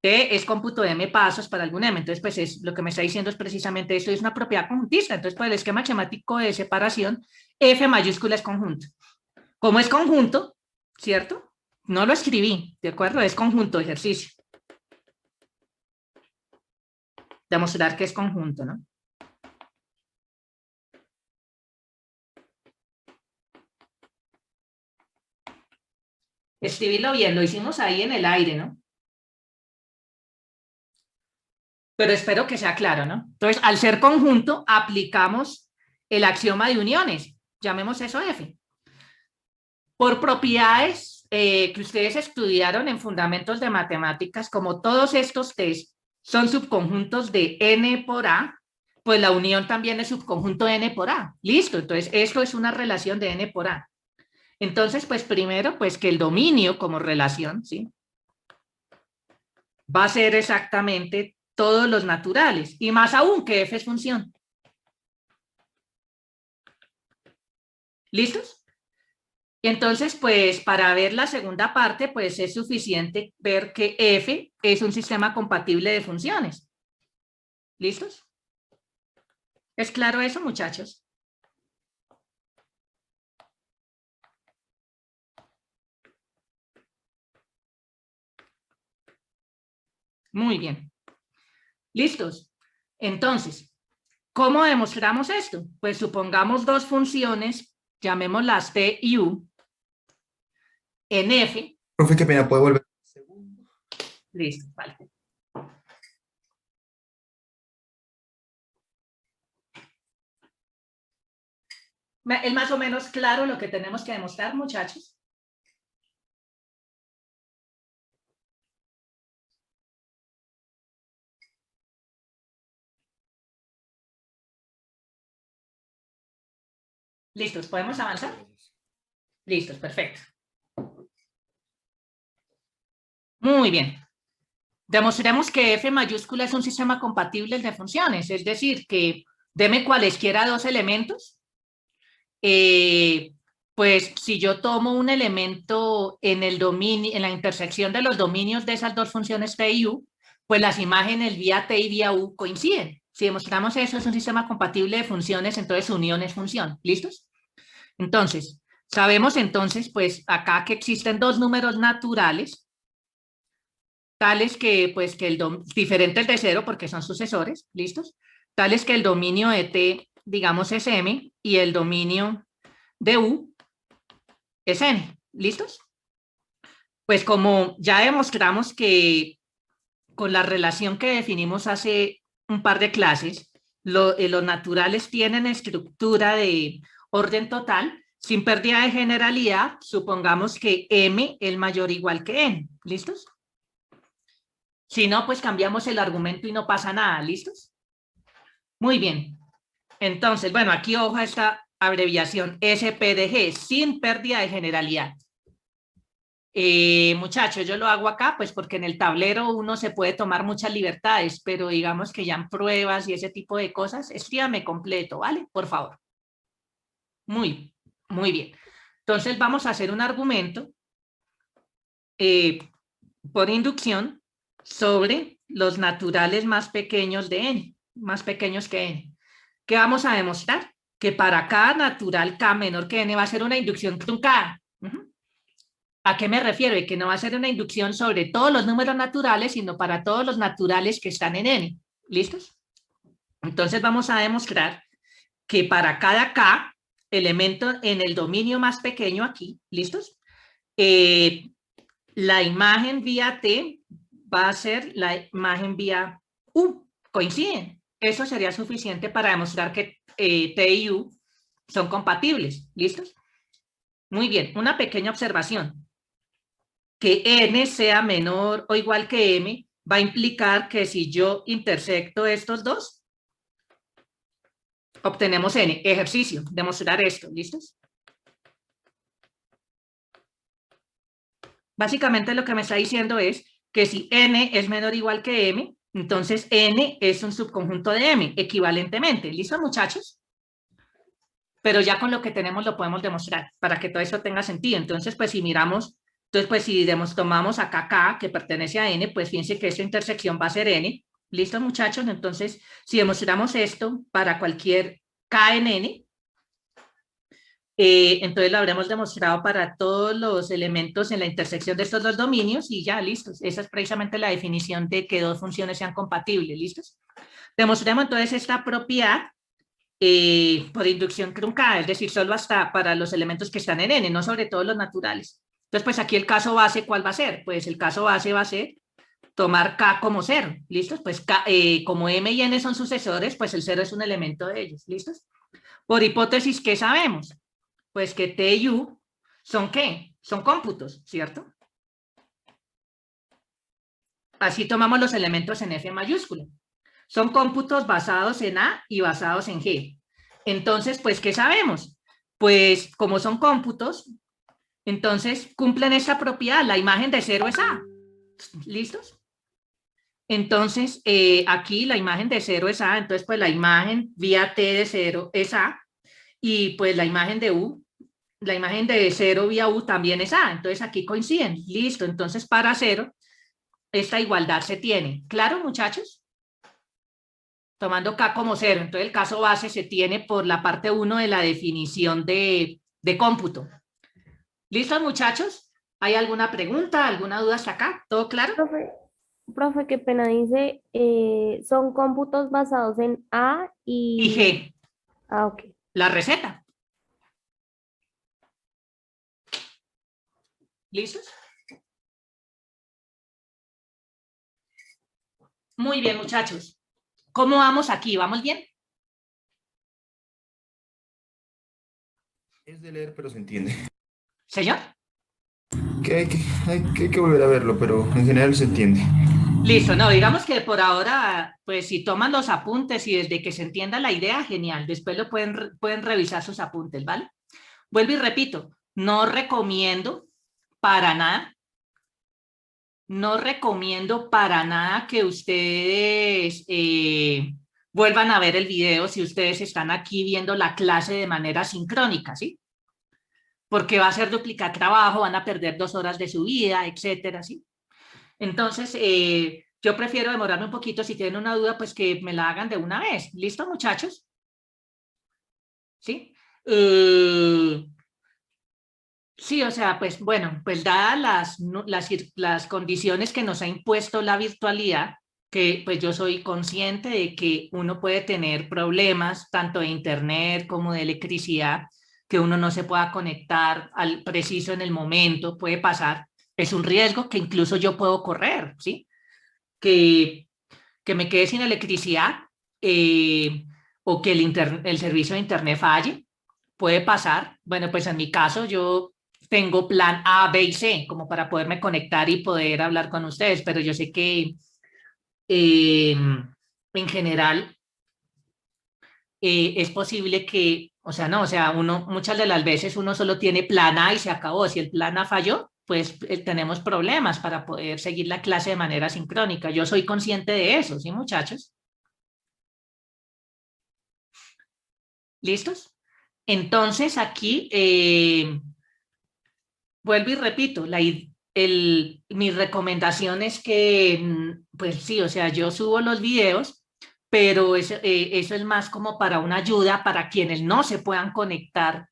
T es cómputo de m pasos para algún m. Entonces pues lo que me está diciendo es precisamente esto, es una propiedad conjuntista. Entonces pues el esquema axiomático de separación, F mayúscula es conjunto. Como es conjunto, ¿cierto? No lo escribí, ¿de acuerdo? Es conjunto, ejercicio. Demostrar que es conjunto, ¿no? Escribirlo bien, lo hicimos ahí en el aire, ¿no? Pero espero que sea claro, ¿no? Entonces, al ser conjunto, aplicamos el axioma de uniones. Llamemos eso F. Por propiedades que ustedes estudiaron en fundamentos de matemáticas, como todos estos test son subconjuntos de n por a, pues la unión también es subconjunto de n por a. Listo, entonces esto es una relación de n por a. Entonces, pues primero, pues que el dominio como relación, ¿sí? Va a ser exactamente todos los naturales, y más aún que f es función. ¿Listos? Entonces, pues para ver la segunda parte, pues es suficiente ver que f es un sistema compatible de funciones. ¿Listos? ¿Es claro eso, muchachos? Muy bien. ¿Listos? Entonces, ¿cómo demostramos esto? Pues supongamos dos funciones, llamémoslas T y U, en F. Profe, qué pena, ¿puede volver? Listo, vale. ¿Es más o menos claro lo que tenemos que demostrar, muchachos? ¿Listos? ¿Podemos avanzar? Listos, perfecto. Muy bien. Demostremos que F mayúscula es un sistema compatible de funciones, es decir, que deme cualesquiera dos elementos. Pues si yo tomo un elemento en el dominio, en la intersección de los dominios de esas dos funciones T y U, pues las imágenes vía T y vía U coinciden. Si demostramos eso, es un sistema compatible de funciones, entonces unión es función. ¿Listos? Entonces, Sabemos entonces, pues, acá que existen dos números naturales, tales que, pues, que diferentes de cero porque son sucesores, ¿listos? Tales que el dominio de T, digamos, es M y el dominio de U es N, ¿listos? Pues como ya demostramos que con la relación que definimos hace un par de clases, los naturales tienen estructura de orden total, sin pérdida de generalidad, supongamos que M es mayor o igual que N, ¿listos? Si no, pues cambiamos el argumento y no pasa nada, ¿listos? Muy bien. Entonces, bueno, aquí ojo a esta abreviación SPDG, sin pérdida de generalidad. Muchachos, yo lo hago acá, pues porque en el tablero uno se puede tomar muchas libertades, pero digamos que ya en pruebas y ese tipo de cosas, escríbame completo, ¿vale? Por favor. Muy bien. Entonces vamos a hacer un argumento por inducción sobre los naturales más pequeños de n, más pequeños que n. ¿Qué vamos a demostrar? Que para cada natural k menor que n va a ser una inducción truncada. ¿A qué me refiero? Que no va a ser una inducción sobre todos los números naturales, sino para todos los naturales que están en n. ¿Listos? Entonces vamos a demostrar que para cada k, elemento en el dominio más pequeño aquí, ¿listos? La imagen vía T va a ser la imagen vía U. ¿Coinciden? Eso sería suficiente para demostrar que T y U son compatibles. ¿Listos? Muy bien, una pequeña observación. Que n sea menor o igual que m va a implicar que si yo intersecto estos dos, obtenemos n. Ejercicio, demostrar esto. ¿Listos? Básicamente lo que me está diciendo es que si n es menor o igual que m, entonces n es un subconjunto de m, equivalentemente. ¿Listo, muchachos? Pero ya con lo que tenemos lo podemos demostrar, para que todo eso tenga sentido. Entonces, pues si miramos, pues si tomamos acá k, que pertenece a n, pues fíjense que esta intersección va a ser n. ¿Listo, muchachos? Entonces, si demostramos esto para cualquier k en n, entonces lo habremos demostrado para todos los elementos en la intersección de estos dos dominios y ya, listos. Esa es precisamente la definición de que dos funciones sean compatibles, ¿listos? Demostremos entonces esta propiedad por inducción truncada, es decir, solo hasta para los elementos que están en n, no sobre todos los naturales. Entonces, pues aquí el caso base, ¿cuál va a ser? Pues el caso base va a ser tomar k como cero, ¿listos? Pues k, como m y n son sucesores, pues el cero es un elemento de ellos, ¿listos? Por hipótesis, ¿qué sabemos? Pues que T y U son ¿qué? Son cómputos, ¿cierto? Así tomamos los elementos en F mayúscula. Son cómputos basados en A y basados en G. Entonces, pues, ¿qué sabemos? Pues, como son cómputos, entonces cumplen esta propiedad. La imagen de cero es A. ¿Listos? Entonces, aquí la imagen de cero es A. Entonces, pues, la imagen vía T de cero es A. Y, pues, la imagen de U, la imagen de cero vía U también es A. Entonces, aquí coinciden. Listo. Entonces, para cero, esta igualdad se tiene. ¿Claro, muchachos? Tomando K como cero. Entonces el caso base se tiene por la parte 1 de la definición de cómputo. ¿Listos, muchachos? ¿Hay alguna pregunta, alguna duda hasta acá? ¿Todo claro? Profe, qué pena dice, son cómputos basados en A Y G, Ah, ok. la receta. ¿Listos? Muy bien, muchachos. ¿Cómo vamos aquí? ¿Vamos bien? Es de leer, pero se entiende. ¿Señor? Hay que volver a verlo, pero en general se entiende. Listo, no, digamos que por ahora, pues si toman los apuntes y desde que se entienda la idea, genial. Después lo pueden revisar sus apuntes, ¿vale? Vuelvo y repito, no recomiendo para nada que ustedes vuelvan a ver el video si ustedes están aquí viendo la clase de manera sincrónica, ¿sí? Porque va a ser duplicar trabajo, van a perder 2 horas de su vida, etcétera, ¿sí? Entonces, yo prefiero demorarme un poquito. Si tienen una duda, pues que me la hagan de una vez. ¿Listo, muchachos? ¿Sí? Sí, o sea, pues bueno, pues dadas las condiciones que nos ha impuesto la virtualidad, que pues yo soy consciente de que uno puede tener problemas tanto de internet como de electricidad, que uno no se pueda conectar al preciso en el momento, puede pasar, es un riesgo que incluso yo puedo correr, ¿sí? Que, que me quede sin electricidad eh, o que el servicio de internet falle, puede pasar. Bueno, pues en mi caso yo tengo plan A, B y C como para poderme conectar y poder hablar con ustedes, pero yo sé que en general es posible que, o sea, no, o sea, uno, muchas de las veces uno solo tiene plan A y se acabó. Si el plan A falló, pues tenemos problemas para poder seguir la clase de manera sincrónica. Yo soy consciente de eso, ¿sí, muchachos? ¿Listos? Entonces, aquí vuelvo y repito, mi recomendación es que, pues sí, o sea, yo subo los videos, pero eso es más como para una ayuda para quienes no se puedan conectar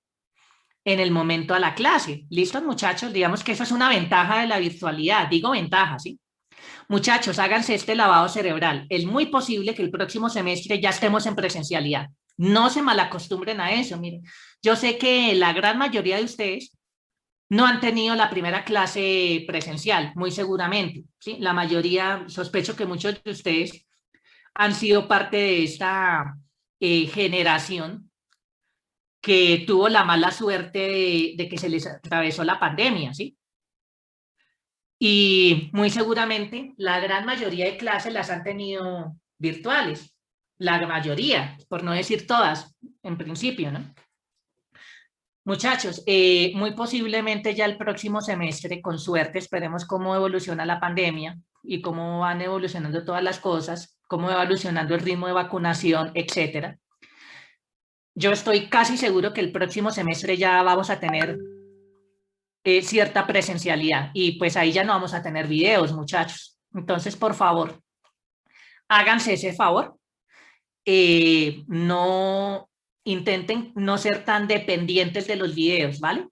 en el momento a la clase. ¿Listos, muchachos? Digamos que eso es una ventaja de la virtualidad. Digo ventaja, ¿sí? Muchachos, háganse este lavado cerebral. Es muy posible que el próximo semestre ya estemos en presencialidad. No se malacostumbren a eso. Miren, yo sé que la gran mayoría de ustedes no han tenido la primera clase presencial, muy seguramente, ¿sí? La mayoría, sospecho que muchos de ustedes han sido parte de esta generación que tuvo la mala suerte de que se les atravesó la pandemia, ¿sí? Y muy seguramente la gran mayoría de clases las han tenido virtuales, la mayoría, por no decir todas, en principio, ¿no? Muchachos, muy posiblemente ya el próximo semestre, con suerte, esperemos cómo evoluciona la pandemia y cómo van evolucionando todas las cosas, cómo va evolucionando el ritmo de vacunación, etcétera. Yo estoy casi seguro que el próximo semestre ya vamos a tener cierta presencialidad y pues ahí ya no vamos a tener videos, muchachos. Entonces, por favor, háganse ese favor. No intenten no ser tan dependientes de los videos, ¿vale?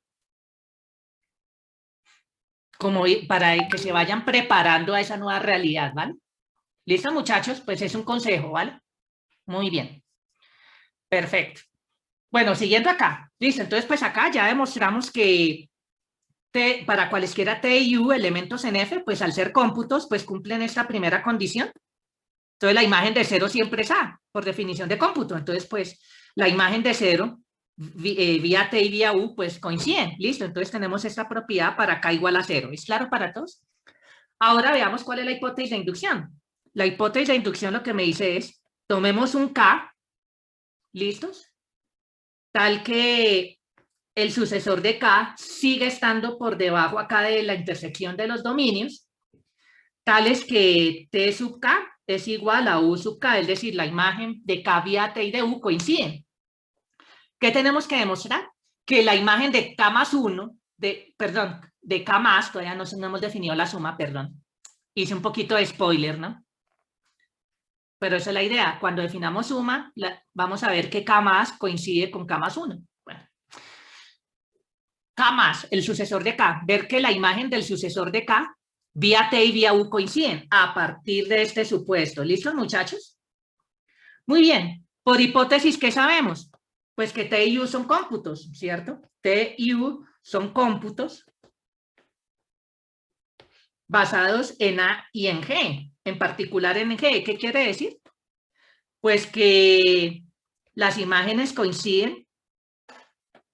Como para que se vayan preparando a esa nueva realidad, ¿vale? ¿Listo, muchachos? Pues es un consejo, ¿vale? Muy bien. Perfecto. Bueno, siguiendo acá. Listo, entonces pues acá ya demostramos que para cualesquiera T y U, elementos en F, pues al ser cómputos, pues cumplen esta primera condición. Entonces la imagen de 0 siempre es A, por definición de cómputo. Entonces pues la imagen de 0 vía T y vía U pues coinciden. Listo, entonces tenemos esta propiedad para K igual a 0. ¿Es claro para todos? Ahora veamos cuál es la hipótesis de inducción. La hipótesis de inducción lo que me dice es, tomemos un K, ¿listos? Tal que el sucesor de K sigue estando por debajo acá de la intersección de los dominios, tales que T sub K es igual a U sub K, es decir, la imagen de K vía T y de U coinciden. ¿Qué tenemos que demostrar? Que la imagen de K más 1, de K más, todavía no hemos definido la suma, perdón. Hice un poquito de spoiler, ¿no? Pero esa es la idea. Cuando definamos suma, vamos a ver que K más coincide con K más 1. Bueno. K más, el sucesor de K. Ver que la imagen del sucesor de K, vía T y vía U coinciden a partir de este supuesto. ¿Listos, muchachos? Muy bien. Por hipótesis, ¿qué sabemos? Pues que T y U son cómputos, ¿cierto? T y U son cómputos basados en A y en G, en particular en G. ¿Qué quiere decir? Pues que las imágenes coinciden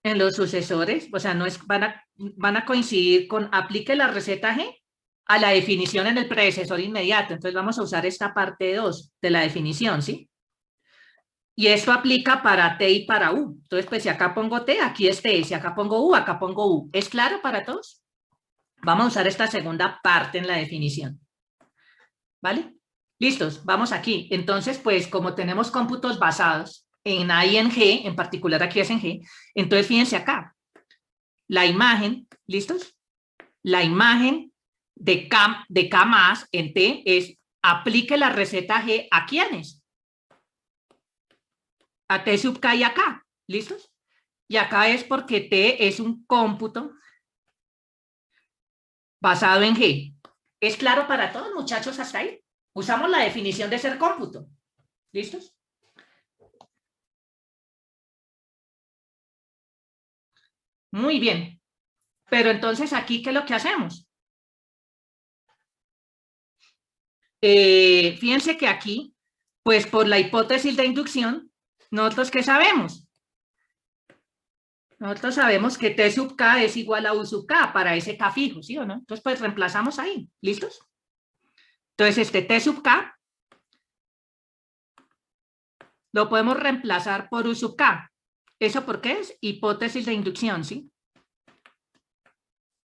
en los sucesores, o sea, no es, van a coincidir con, aplique la receta G a la definición en el predecesor inmediato. Entonces vamos a usar esta parte 2 de la definición, ¿sí? Y esto aplica para T y para U. Entonces, pues si acá pongo T, aquí es T. Si acá pongo U, acá pongo U. ¿Es claro para todos? Vamos a usar esta segunda parte en la definición. ¿Vale? ¿Listos? Vamos aquí. Entonces, pues como tenemos cómputos basados en A y en G, en particular aquí es en G, entonces fíjense acá. La imagen, ¿listos? La imagen de K más en T es aplique la receta G a ¿quiénes? A T sub K y a K. ¿Listos? Y acá es porque T es un cómputo basado en G. ¿Es claro para todos, muchachos, hasta ahí? Usamos la definición de ser cómputo. ¿Listos? Muy bien. Pero entonces, ¿aquí qué es lo que hacemos? Fíjense que aquí, pues por la hipótesis de inducción, ¿nosotros qué sabemos? Nosotros sabemos que T sub K es igual a U sub K para ese K fijo, ¿sí o no? Entonces, pues reemplazamos ahí. ¿Listos? Entonces, este T sub K lo podemos reemplazar por U sub K. ¿Eso por qué es? Hipótesis de inducción, ¿sí?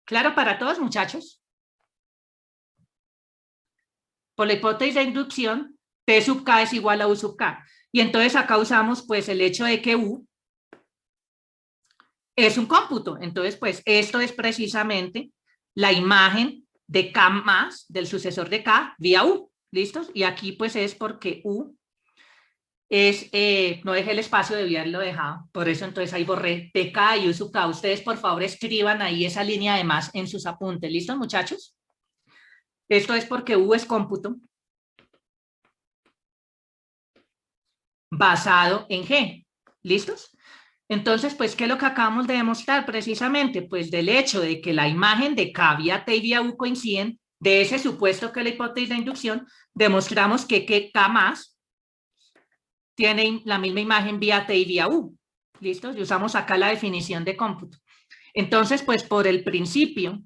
¿Claro para todos, muchachos? Por la hipótesis de inducción, T sub K es igual a U sub K. Y entonces acá usamos pues el hecho de que U es un cómputo. Entonces pues esto es precisamente la imagen de K más del sucesor de K vía U. ¿Listos? Y aquí pues es porque U es, no dejé el espacio, debía haberlo dejado. Por eso entonces ahí borré TK y U sub K. Ustedes por favor escriban ahí esa línea de más en sus apuntes. ¿Listos, muchachos? Esto es porque U es cómputo basado en G. ¿Listos? Entonces, pues, ¿qué es lo que acabamos de demostrar precisamente? Pues del hecho de que la imagen de K vía T y vía U coinciden, de ese supuesto que es la hipótesis de inducción, demostramos que K más tiene la misma imagen vía T y vía U. ¿Listos? Y usamos acá la definición de cómputo. Entonces, pues, por el principio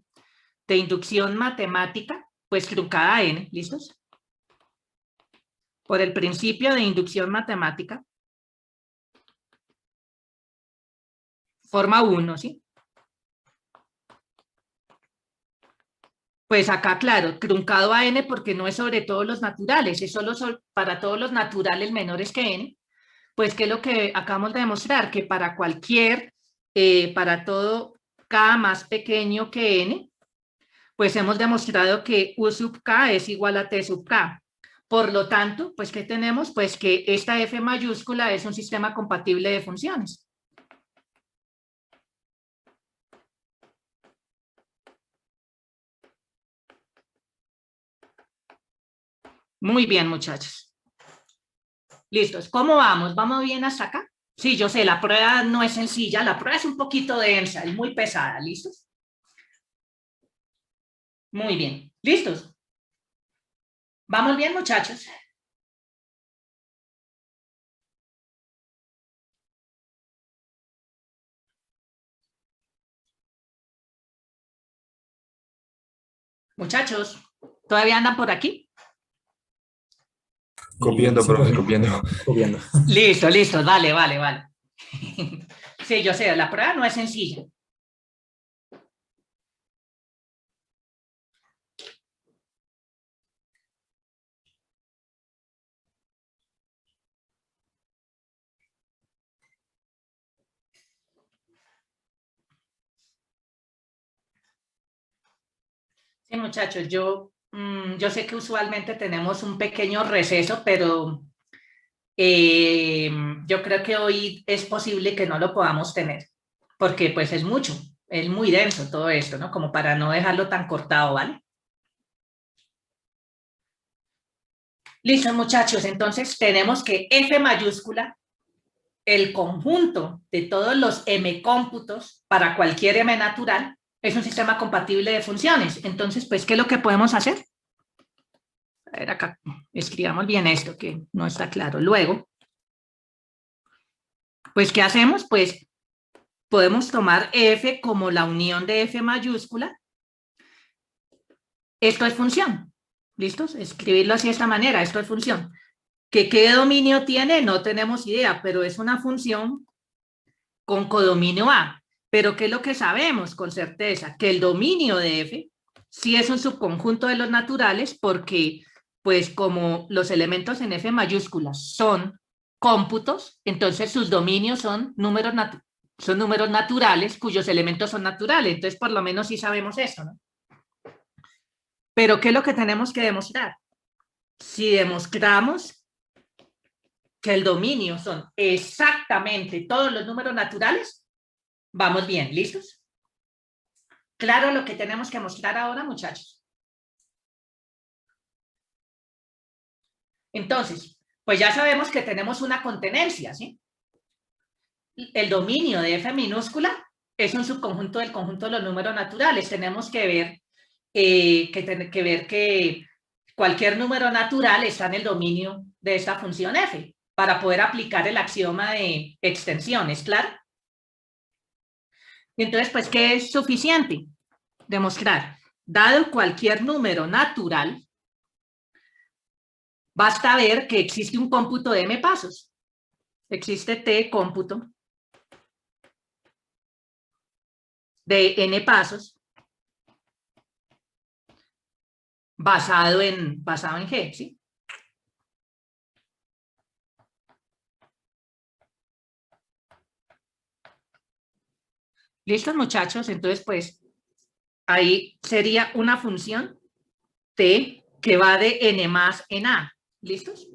de inducción matemática, pues truncada N, ¿listos? Por el principio de inducción matemática, forma 1, ¿sí? Pues acá, claro, truncado a N porque no es sobre todos los naturales, es solo para todos los naturales menores que N. Pues, ¿qué es lo que acabamos de demostrar? Que para cualquier, para todo K más pequeño que N, pues hemos demostrado que U sub K es igual a T sub K. Por lo tanto, pues, ¿qué tenemos? Pues que esta F mayúscula es un sistema compatible de funciones. Muy bien, muchachos. ¿Listos? ¿Cómo vamos? ¿Vamos bien hasta acá? Sí, yo sé, la prueba no es sencilla, la prueba es un poquito densa y muy pesada. ¿Listos? Muy bien. ¿Listos? ¿Vamos bien, muchachos? Muchachos, ¿todavía andan por aquí? Copiando, Sí, profe, profe. copiando. Copiando. Listo, listo, vale. Sí, yo sé, la prueba no es sencilla. Sí, muchachos, yo sé que usualmente tenemos un pequeño receso, pero yo creo que hoy es posible que no lo podamos tener, porque pues es mucho, es muy denso todo esto, ¿no? Como para no dejarlo tan cortado, ¿vale? Listo, muchachos, entonces tenemos que F mayúscula, el conjunto de todos los M cómputos para cualquier M natural, es un sistema compatible de funciones. Entonces, pues, ¿qué es lo que podemos hacer? A ver, acá, escribamos bien esto, que no está claro. Luego, pues, ¿qué hacemos? Pues, podemos tomar F como la unión de F mayúscula. Esto es función. ¿Listos? Escribirlo así de esta manera, esto es función. ¿Qué dominio tiene? No tenemos idea, pero es una función con codominio A. Pero ¿qué es lo que sabemos con certeza? Que el dominio de F sí es un subconjunto de los naturales porque, pues, como los elementos en F mayúsculas son cómputos, entonces sus dominios son números naturales cuyos elementos son naturales. Entonces, por lo menos sí sabemos eso, ¿no? Pero ¿qué es lo que tenemos que demostrar? Si demostramos que el dominio son exactamente todos los números naturales, vamos bien, ¿listos? ¿Claro lo que tenemos que mostrar ahora, muchachos? Entonces, pues ya sabemos que tenemos una contenencia, ¿sí? El dominio de F minúscula es un subconjunto del conjunto de los números naturales. Tenemos que ver que cualquier número natural está en el dominio de esta función F para poder aplicar el axioma de extensiones, ¿claro? Y entonces, pues, ¿qué es suficiente? Demostrar, dado cualquier número natural, basta ver que existe un cómputo de m pasos. Existe T cómputo de n pasos basado en G, ¿sí? ¿Listos, muchachos? Entonces, pues, ahí sería una función T que va de n más en A. ¿Listos?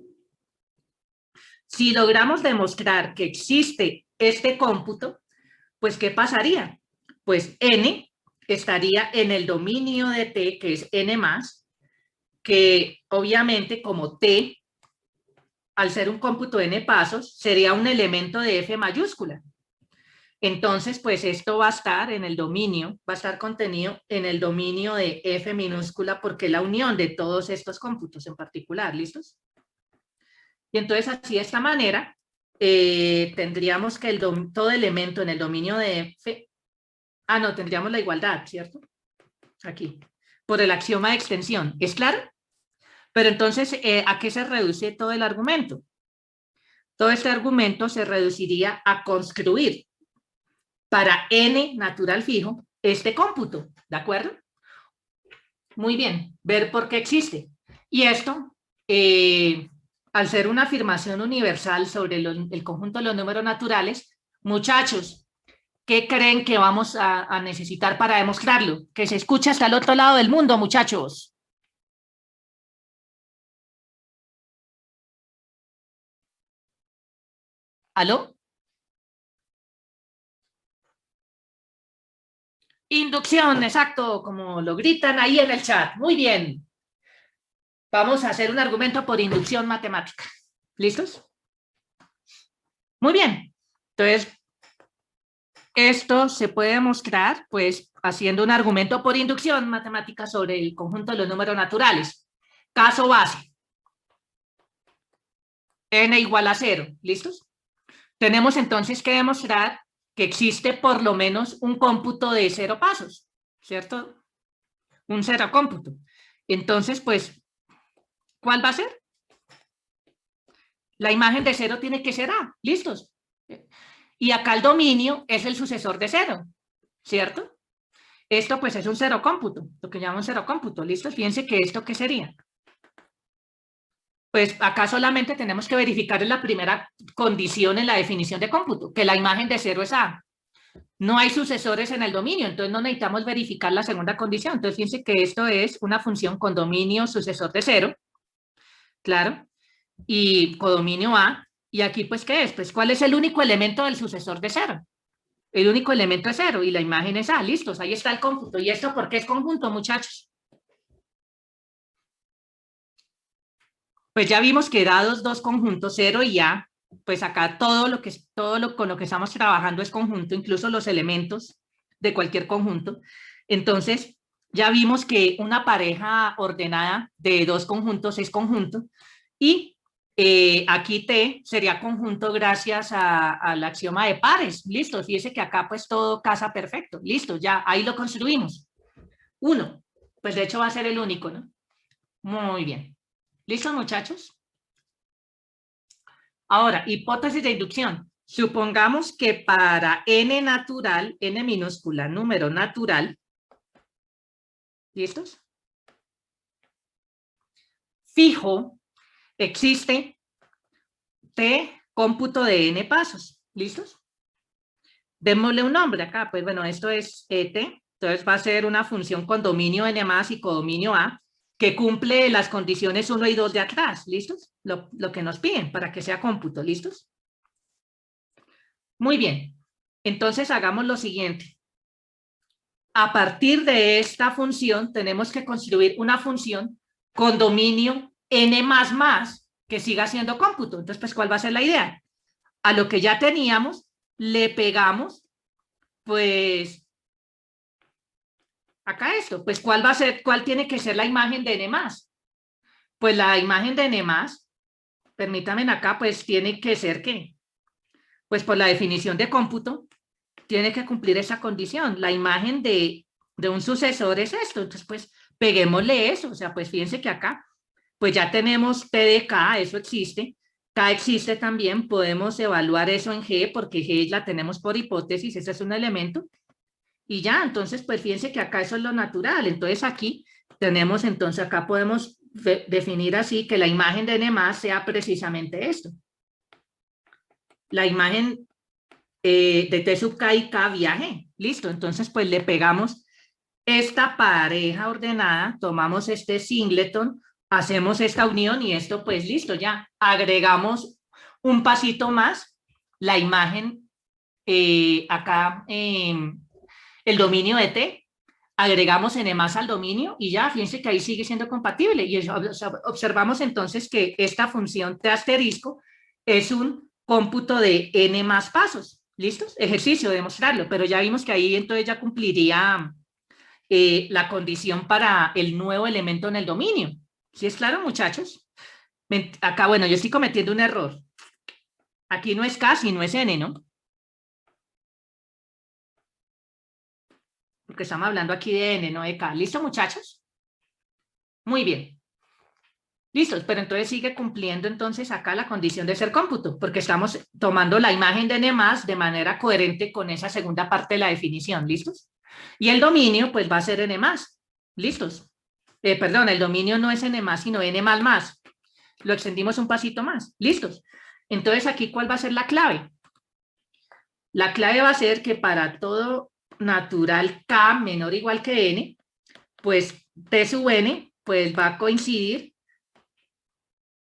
Si logramos demostrar que existe este cómputo, pues, ¿qué pasaría? Pues n estaría en el dominio de T, que es n más, que obviamente como T, al ser un cómputo de n pasos, sería un elemento de F mayúscula. Entonces, pues esto va a estar en el dominio, va a estar contenido en el dominio de F minúscula porque es la unión de todos estos cómputos en particular, ¿listos? Y entonces así de esta manera tendríamos que todo elemento en el dominio de F, no, tendríamos la igualdad, ¿cierto? Aquí, por el axioma de extensión, ¿es claro? Pero entonces, ¿a qué se reduce todo el argumento? Todo este argumento se reduciría a construir para n natural fijo este cómputo, ¿de acuerdo? Muy bien, ver por qué existe. Y esto, al ser una afirmación universal sobre el conjunto de los números naturales, muchachos, ¿qué creen que vamos a necesitar para demostrarlo? Que se escuche hasta el otro lado del mundo, muchachos. ¿Aló? Inducción, exacto, como lo gritan ahí en el chat. Muy bien. Vamos a hacer un argumento por inducción matemática. ¿Listos? Muy bien. Entonces, esto se puede demostrar, pues, haciendo un argumento por inducción matemática sobre el conjunto de los números naturales. Caso base. N igual a 0. ¿Listos? Tenemos entonces que demostrar que existe por lo menos un cómputo de 0 pasos, ¿cierto? Un 0 cómputo. Entonces, pues, ¿cuál va a ser? La imagen de 0 tiene que ser A, ¿listos? Y acá el dominio es el sucesor de 0, ¿cierto? Esto pues es un 0 cómputo, lo que llamamos 0 cómputo, ¿listos? Fíjense que esto, ¿qué sería? Pues acá solamente tenemos que verificar en la primera condición en la definición de cómputo, que la imagen de 0 es A. No hay sucesores en el dominio, entonces no necesitamos verificar la segunda condición. Entonces fíjense que esto es una función con dominio sucesor de 0, claro, y codominio A. Y aquí pues ¿qué es? Pues ¿cuál es el único elemento del sucesor de 0? El único elemento es 0 y la imagen es A. Listos, ahí está el cómputo. ¿Y esto por qué es conjunto, muchachos? Pues ya vimos que dados dos conjuntos, 0 y A, pues acá con lo que estamos trabajando es conjunto, incluso los elementos de cualquier conjunto. Entonces, ya vimos que una pareja ordenada de dos conjuntos es conjunto y aquí T sería conjunto gracias al axioma de pares. Listo, fíjese que acá pues todo casa perfecto. Listo, ya ahí lo construimos. 1, pues de hecho va a ser el único, ¿no? Muy bien. ¿Listos, muchachos? Ahora, hipótesis de inducción. Supongamos que para n natural, n minúscula, número natural, ¿listos? Fijo, existe T cómputo de n pasos, ¿listos? Démosle un nombre acá, pues bueno, esto es ET, entonces va a ser una función con dominio n más y codominio A, que cumple las condiciones 1 y 2 de atrás, ¿listos? Lo que nos piden para que sea cómputo, ¿listos? Muy bien, entonces hagamos lo siguiente. a partir de esta función tenemos que construir una función con dominio n++, que siga haciendo cómputo. Entonces, pues, ¿cuál va a ser la idea? A lo que ya teníamos, le pegamos, pues, acá esto. Pues, ¿cuál va a ser, cuál tiene que ser la imagen de n+? Pues la imagen de n+, permítanme acá, pues tiene que ser ¿qué? Pues por la definición de cómputo, tiene que cumplir esa condición. La imagen de un sucesor es esto. Entonces, pues, peguémosle eso. O sea, pues fíjense que acá, pues ya tenemos P de K, eso existe. K existe también, podemos evaluar eso en G, porque G la tenemos por hipótesis, ese es un elemento. Y ya, entonces, pues fíjense que acá eso es lo natural. Entonces aquí tenemos, entonces acá podemos definir así que la imagen de n+ sea precisamente esto. La imagen de T sub K y K viaje. Listo, entonces pues le pegamos esta pareja ordenada, tomamos este singleton, hacemos esta unión y esto pues listo, ya agregamos un pasito más, la imagen acá, el dominio de T, agregamos n+ al dominio y ya, fíjense que ahí sigue siendo compatible. Y observamos entonces que esta función T asterisco es un cómputo de n+ pasos. ¿Listos? Ejercicio de demostrarlo, pero ya vimos que ahí entonces ya cumpliría la condición para el nuevo elemento en el dominio. ¿Sí es claro, muchachos? Acá, bueno, yo estoy cometiendo un error. Aquí no es K, sino es N, ¿no? Porque estamos hablando aquí de N, no de K. ¿Listo, muchachos? Muy bien. Listos, pero entonces sigue cumpliendo entonces acá la condición de ser cómputo, porque estamos tomando la imagen de n+ de manera coherente con esa segunda parte de la definición. ¿Listos? Y el dominio pues va a ser n+. ¿Listos? Perdón, el dominio no es n+, sino n++. Lo extendimos un pasito más. ¿Listos? Entonces aquí, ¿cuál va a ser la clave? La clave va a ser que para todo natural K menor o igual que n, pues T sub n pues va a coincidir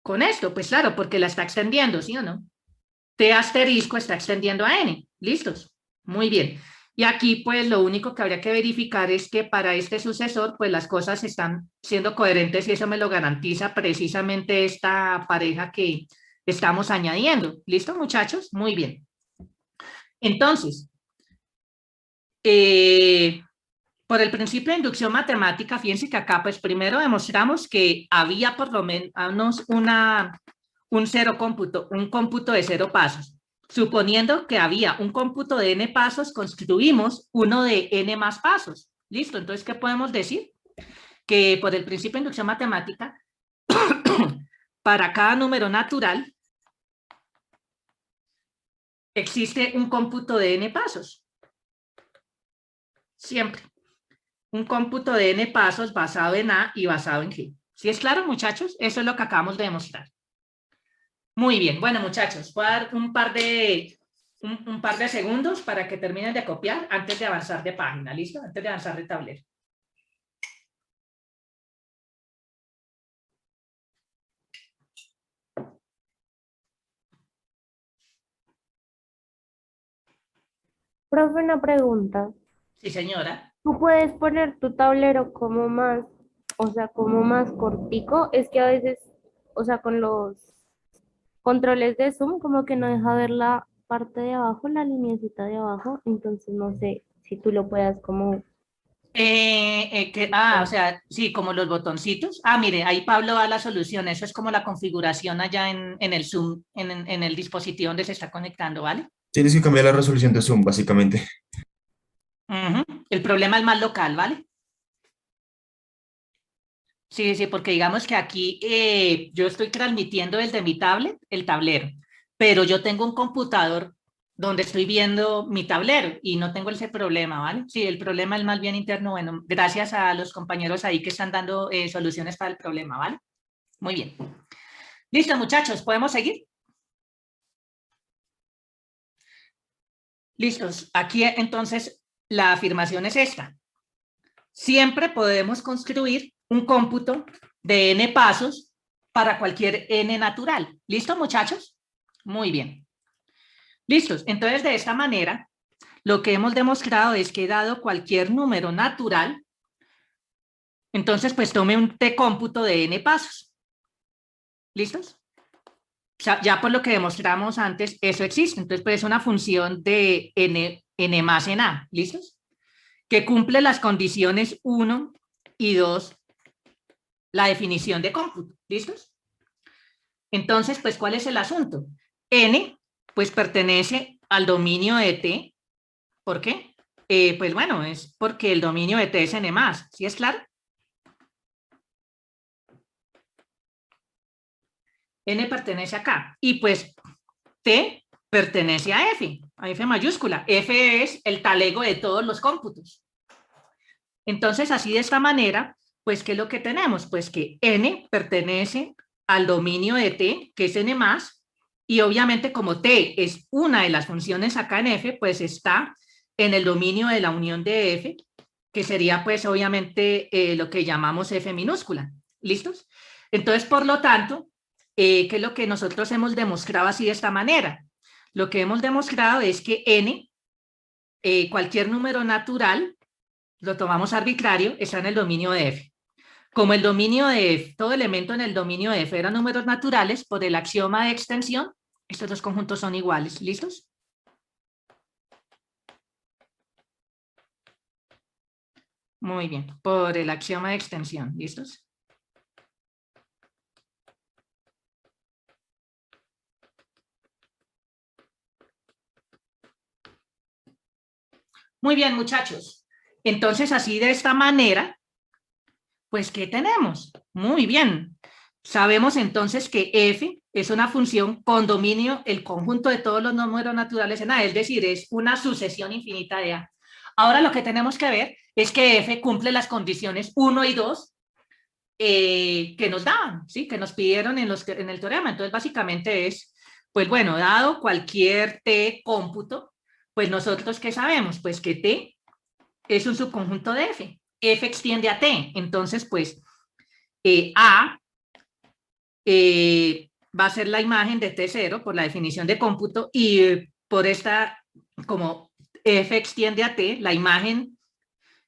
con esto. Pues claro, porque la está extendiendo, ¿sí o no? T asterisco está extendiendo a n. ¿Listos? Muy bien. Y aquí pues lo único que habría que verificar es que para este sucesor pues las cosas están siendo coherentes y eso me lo garantiza precisamente esta pareja que estamos añadiendo. ¿Listo, muchachos? Muy bien. Entonces, por el principio de inducción matemática, fíjense que acá pues primero demostramos que había por lo menos un cero cómputo, un cómputo de 0 pasos. Suponiendo que había un cómputo de n pasos, construimos uno de n+ pasos. ¿Listo? Entonces, ¿qué podemos decir? Que por el principio de inducción matemática, para cada número natural, existe un cómputo de n pasos. Siempre. Un cómputo de n pasos basado en A y basado en G. ¿Sí es claro, muchachos? Eso es lo que acabamos de demostrar. Muy bien. Bueno, muchachos, voy a dar un par de segundos para que terminen de copiar antes de avanzar de página. ¿Listo? Antes de avanzar de tablero. Profe, una pregunta. Sí, señora. ¿Tú puedes poner tu tablero como más, o sea, como más cortico? Es que a veces, o sea, con los controles de Zoom, como que no deja ver la parte de abajo, la lineecita de abajo, entonces no sé si tú lo puedas como... O sea, sí, como los botoncitos. Ah, mire, ahí Pablo da la solución. Eso es como la configuración allá en el Zoom, en el dispositivo donde se está conectando, ¿vale? Tienes que cambiar la resolución de Zoom, básicamente. El problema es más local, ¿vale? Sí, sí, porque digamos que aquí yo estoy transmitiendo desde mi tablet el tablero, pero yo tengo un computador donde estoy viendo mi tablero y no tengo ese problema, ¿vale? Sí, el problema es más bien interno. Bueno, gracias a los compañeros ahí que están dando soluciones para el problema, ¿vale? Muy bien. Listo, muchachos, ¿podemos seguir? Listos. Aquí entonces la afirmación es esta. Siempre podemos construir un cómputo de n pasos para cualquier n natural. ¿Listo, muchachos? Muy bien. Listos. Entonces, de esta manera, lo que hemos demostrado es que dado cualquier número natural, entonces pues tome un t cómputo de n pasos. ¿Listos? O sea, ya por lo que demostramos antes, eso existe. Entonces pues es una función de n más en a. ¿Listos? Que cumple las condiciones 1 y 2, la definición de cómputo. ¿Listos? Entonces, pues, ¿cuál es el asunto? N, pues, pertenece al dominio de T. ¿Por qué? Pues, bueno, es porque el dominio de T es N más. ¿Sí es claro? N pertenece acá. Y, pues, T pertenece a F mayúscula. F es el talego de todos los cómputos. Entonces, así de esta manera, pues, ¿qué es lo que tenemos? Pues que N pertenece al dominio de T, que es N más, y obviamente como T es una de las funciones acá en F, pues está en el dominio de la unión de F, que sería pues obviamente lo que llamamos F minúscula. ¿Listos? Entonces, por lo tanto, ¿qué es lo que nosotros hemos demostrado así de esta manera? Lo que hemos demostrado es que N, cualquier número natural, lo tomamos arbitrario, está en el dominio de F. Como el dominio de F, todo elemento en el dominio de F eran números naturales, por el axioma de extensión, estos dos conjuntos son iguales. ¿Listos? Muy bien, por el axioma de extensión. ¿Listos? Muy bien, muchachos. Entonces, así de esta manera, pues, ¿qué tenemos? Muy bien. Sabemos entonces que F es una función con dominio, el conjunto de todos los números naturales en A, es decir, es una sucesión infinita de A. Ahora lo que tenemos que ver es que F cumple las condiciones 1 y 2 que nos daban, ¿sí? Que nos pidieron en el teorema. Entonces, básicamente es, pues bueno, dado cualquier T cómputo, pues nosotros, ¿qué sabemos? Pues que T es un subconjunto de F. F extiende a T. Entonces, pues, A va a ser la imagen de T0 por la definición de cómputo y por esta, como F extiende a T,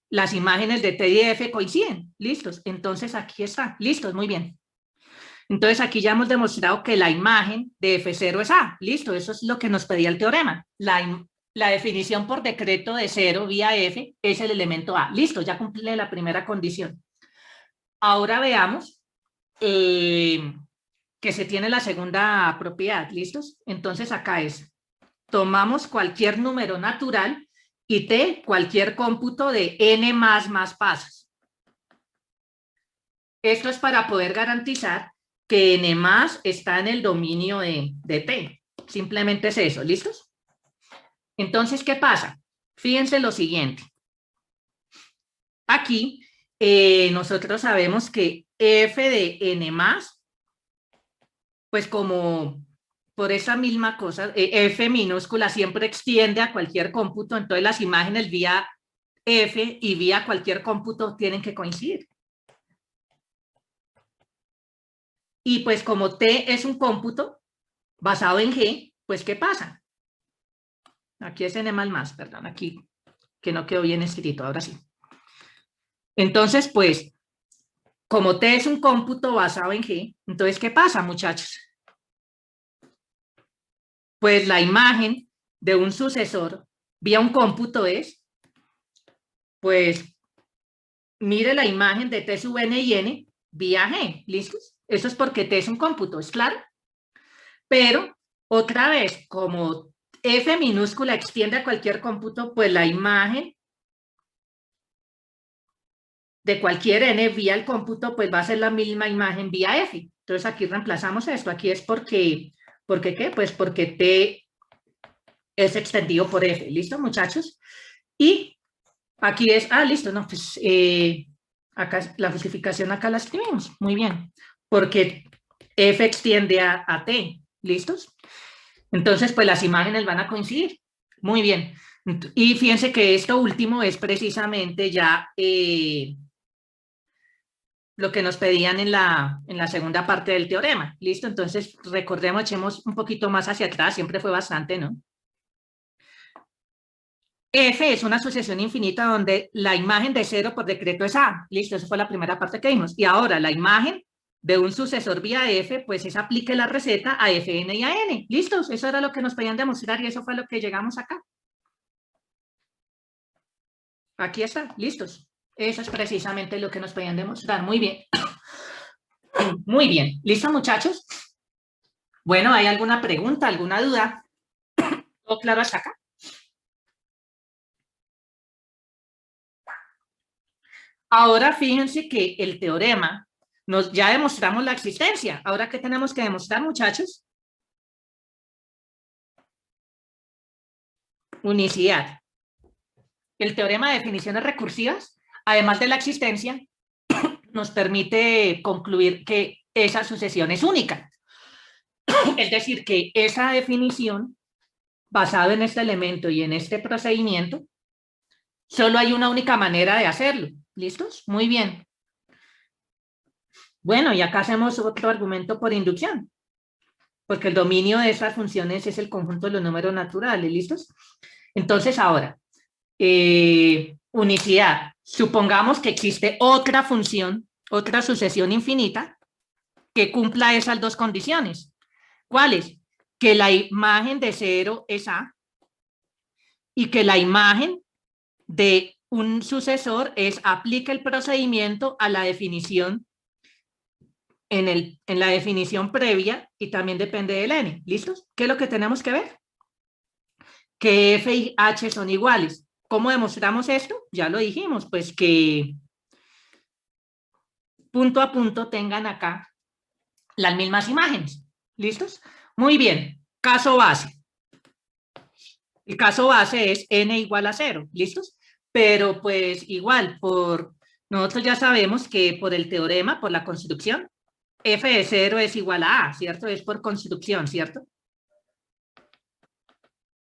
las imágenes de T y de F coinciden. ¿Listos? Entonces, aquí está. ¿Listos? Muy bien. Entonces, aquí ya hemos demostrado que la imagen de F0 es A. Listo, eso es lo que nos pedía el teorema. La definición por decreto de 0 vía F es el elemento A. Listo, ya cumple la primera condición. Ahora veamos que se tiene la segunda propiedad. ¿Listos? Entonces, acá es, tomamos cualquier número natural y T cualquier cómputo de N más pasos. Esto es para poder garantizar que N más está en el dominio de T. Simplemente es eso. ¿Listos? Entonces, ¿qué pasa? Fíjense lo siguiente. Aquí nosotros sabemos que F de N más, pues como por esa misma cosa, F minúscula siempre extiende a cualquier cómputo, entonces las imágenes vía F y vía cualquier cómputo tienen que coincidir. Y pues como T es un cómputo basado en G, pues ¿qué pasa? Aquí es N más, perdón, aquí que no quedó bien escrito, ahora sí. Entonces, pues, como T es un cómputo basado en G, entonces, ¿qué pasa, muchachos? Pues la imagen de un sucesor vía un cómputo es, pues, mire la imagen de T sub N y N vía G, ¿listos? Eso es porque T es un cómputo, ¿es claro? Pero, otra vez, como F minúscula extiende a cualquier cómputo, pues la imagen de cualquier N vía el cómputo, pues va a ser la misma imagen vía F. Entonces aquí reemplazamos esto. Aquí es porque ¿qué? Pues porque T es extendido por F. ¿Listo, muchachos? Y aquí es, listo, no, pues acá la justificación acá la escribimos. Muy bien. Porque F extiende a T. ¿Listos? Entonces, pues las imágenes van a coincidir. Muy bien. Y fíjense que esto último es precisamente ya lo que nos pedían en la segunda parte del teorema. ¿Listo? Entonces, recordemos, echemos un poquito más hacia atrás, siempre fue bastante, ¿no? F es una sucesión infinita donde la imagen de 0 por decreto es A. Listo, esa fue la primera parte que vimos. Y ahora la imagen de un sucesor vía F, pues es aplique la receta a Fn y a N. ¿Listos? Eso era lo que nos podían demostrar y eso fue lo que llegamos acá. Aquí está, listos. Eso es precisamente lo que nos podían demostrar. Muy bien. Muy bien. ¿Listo, muchachos? Bueno, ¿hay alguna pregunta, alguna duda? ¿Todo claro hasta acá? Ahora fíjense que el teorema, ya demostramos la existencia. Ahora, ¿qué tenemos que demostrar, muchachos? Unicidad. El teorema de definiciones recursivas, además de la existencia, nos permite concluir que esa sucesión es única. Es decir, que esa definición, basada en este elemento y en este procedimiento, solo hay una única manera de hacerlo. ¿Listos? Muy bien. Bueno, y acá hacemos otro argumento por inducción, porque el dominio de esas funciones es el conjunto de los números naturales. ¿Listos? Entonces, ahora, unicidad. Supongamos que existe otra función, otra sucesión infinita, que cumpla esas dos condiciones. ¿Cuáles? Que la imagen de 0 es A y que la imagen de un sucesor es aplica el procedimiento a la definición en la definición previa y también depende del n. ¿Listos? ¿Qué es lo que tenemos que ver? Que f y h son iguales. ¿Cómo demostramos esto? Ya lo dijimos, pues que punto a punto tengan acá las mismas imágenes. ¿Listos? Muy bien. Caso base. El caso base es n igual a 0. ¿Listos? Pero pues igual, nosotros ya sabemos que por el teorema, por la construcción, f de 0 es igual a a, ¿cierto? Es por construcción, ¿cierto?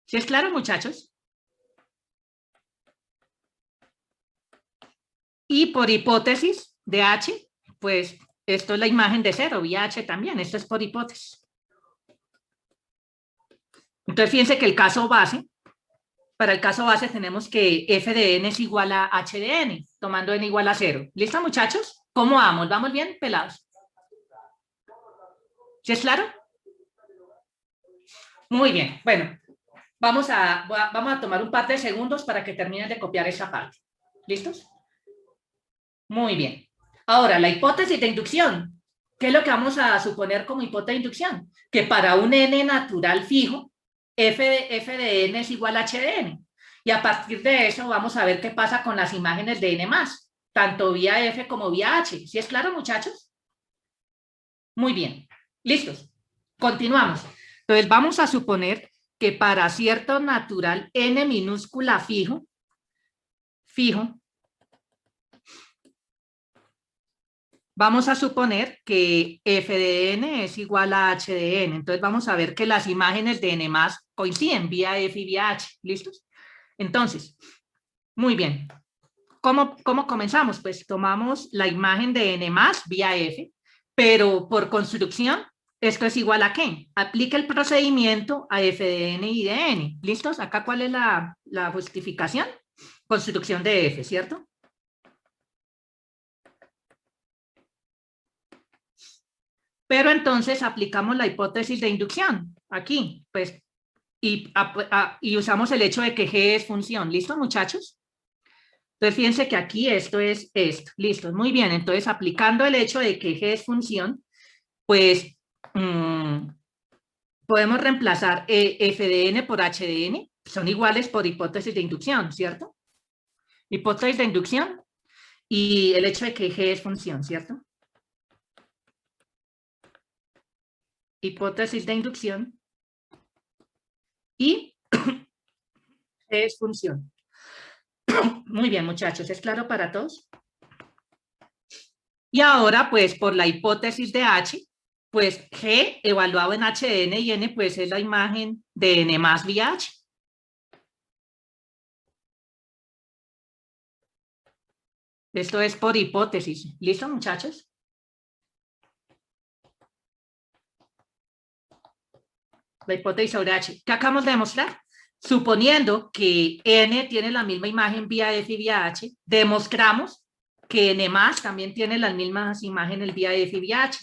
¿Sí es claro, muchachos? Y por hipótesis de h, pues esto es la imagen de 0, y h también, esto es por hipótesis. Entonces fíjense que el caso base, para el caso base tenemos que f de n es igual a h de n, tomando n igual a 0. ¿Listo, muchachos? ¿Cómo vamos? ¿Vamos bien, pelados? ¿Sí es claro? Muy bien. Bueno, vamos a tomar un par de segundos para que terminen de copiar esa parte. ¿Listos? Muy bien. Ahora, la hipótesis de inducción. ¿Qué es lo que vamos a suponer como hipótesis de inducción? Que para un n natural fijo, f de n es igual a h de n. Y a partir de eso vamos a ver qué pasa con las imágenes de n más, tanto vía f como vía h. ¿Sí es claro, muchachos? Muy bien. ¿Listos? Continuamos. Entonces vamos a suponer que para cierto natural n minúscula fijo, vamos a suponer que f de n es igual a h de n. Entonces vamos a ver que las imágenes de n más coinciden vía f y vía h. ¿Listos? Entonces, muy bien. ¿Cómo comenzamos? Pues tomamos la imagen de n más vía f, pero por construcción, esto es igual a ¿qué? Aplica el procedimiento a f de n y de n. ¿Listos? Acá, ¿cuál es la justificación? Construcción de f, ¿cierto? Pero entonces aplicamos la hipótesis de inducción aquí, pues, y usamos el hecho de que g es función. ¿Listo, muchachos? Entonces, fíjense que aquí esto es esto. Listo, muy bien. Entonces, aplicando el hecho de que g es función, pues podemos reemplazar f de n por h de n. Son iguales por hipótesis de inducción, ¿cierto? Hipótesis de inducción y el hecho de que g es función, ¿cierto? Hipótesis de inducción y g es función. Muy bien, muchachos, ¿es claro para todos? Y ahora, pues, por la hipótesis de h, pues g evaluado en h de n y n, pues es la imagen de n más vía h. Esto es por hipótesis. ¿Listo, muchachos? La hipótesis sobre h. ¿Qué acabamos de demostrar? suponiendo que n tiene la misma imagen vía f y vía h, demostramos que n más también tiene las mismas imágenes vía f y vía h.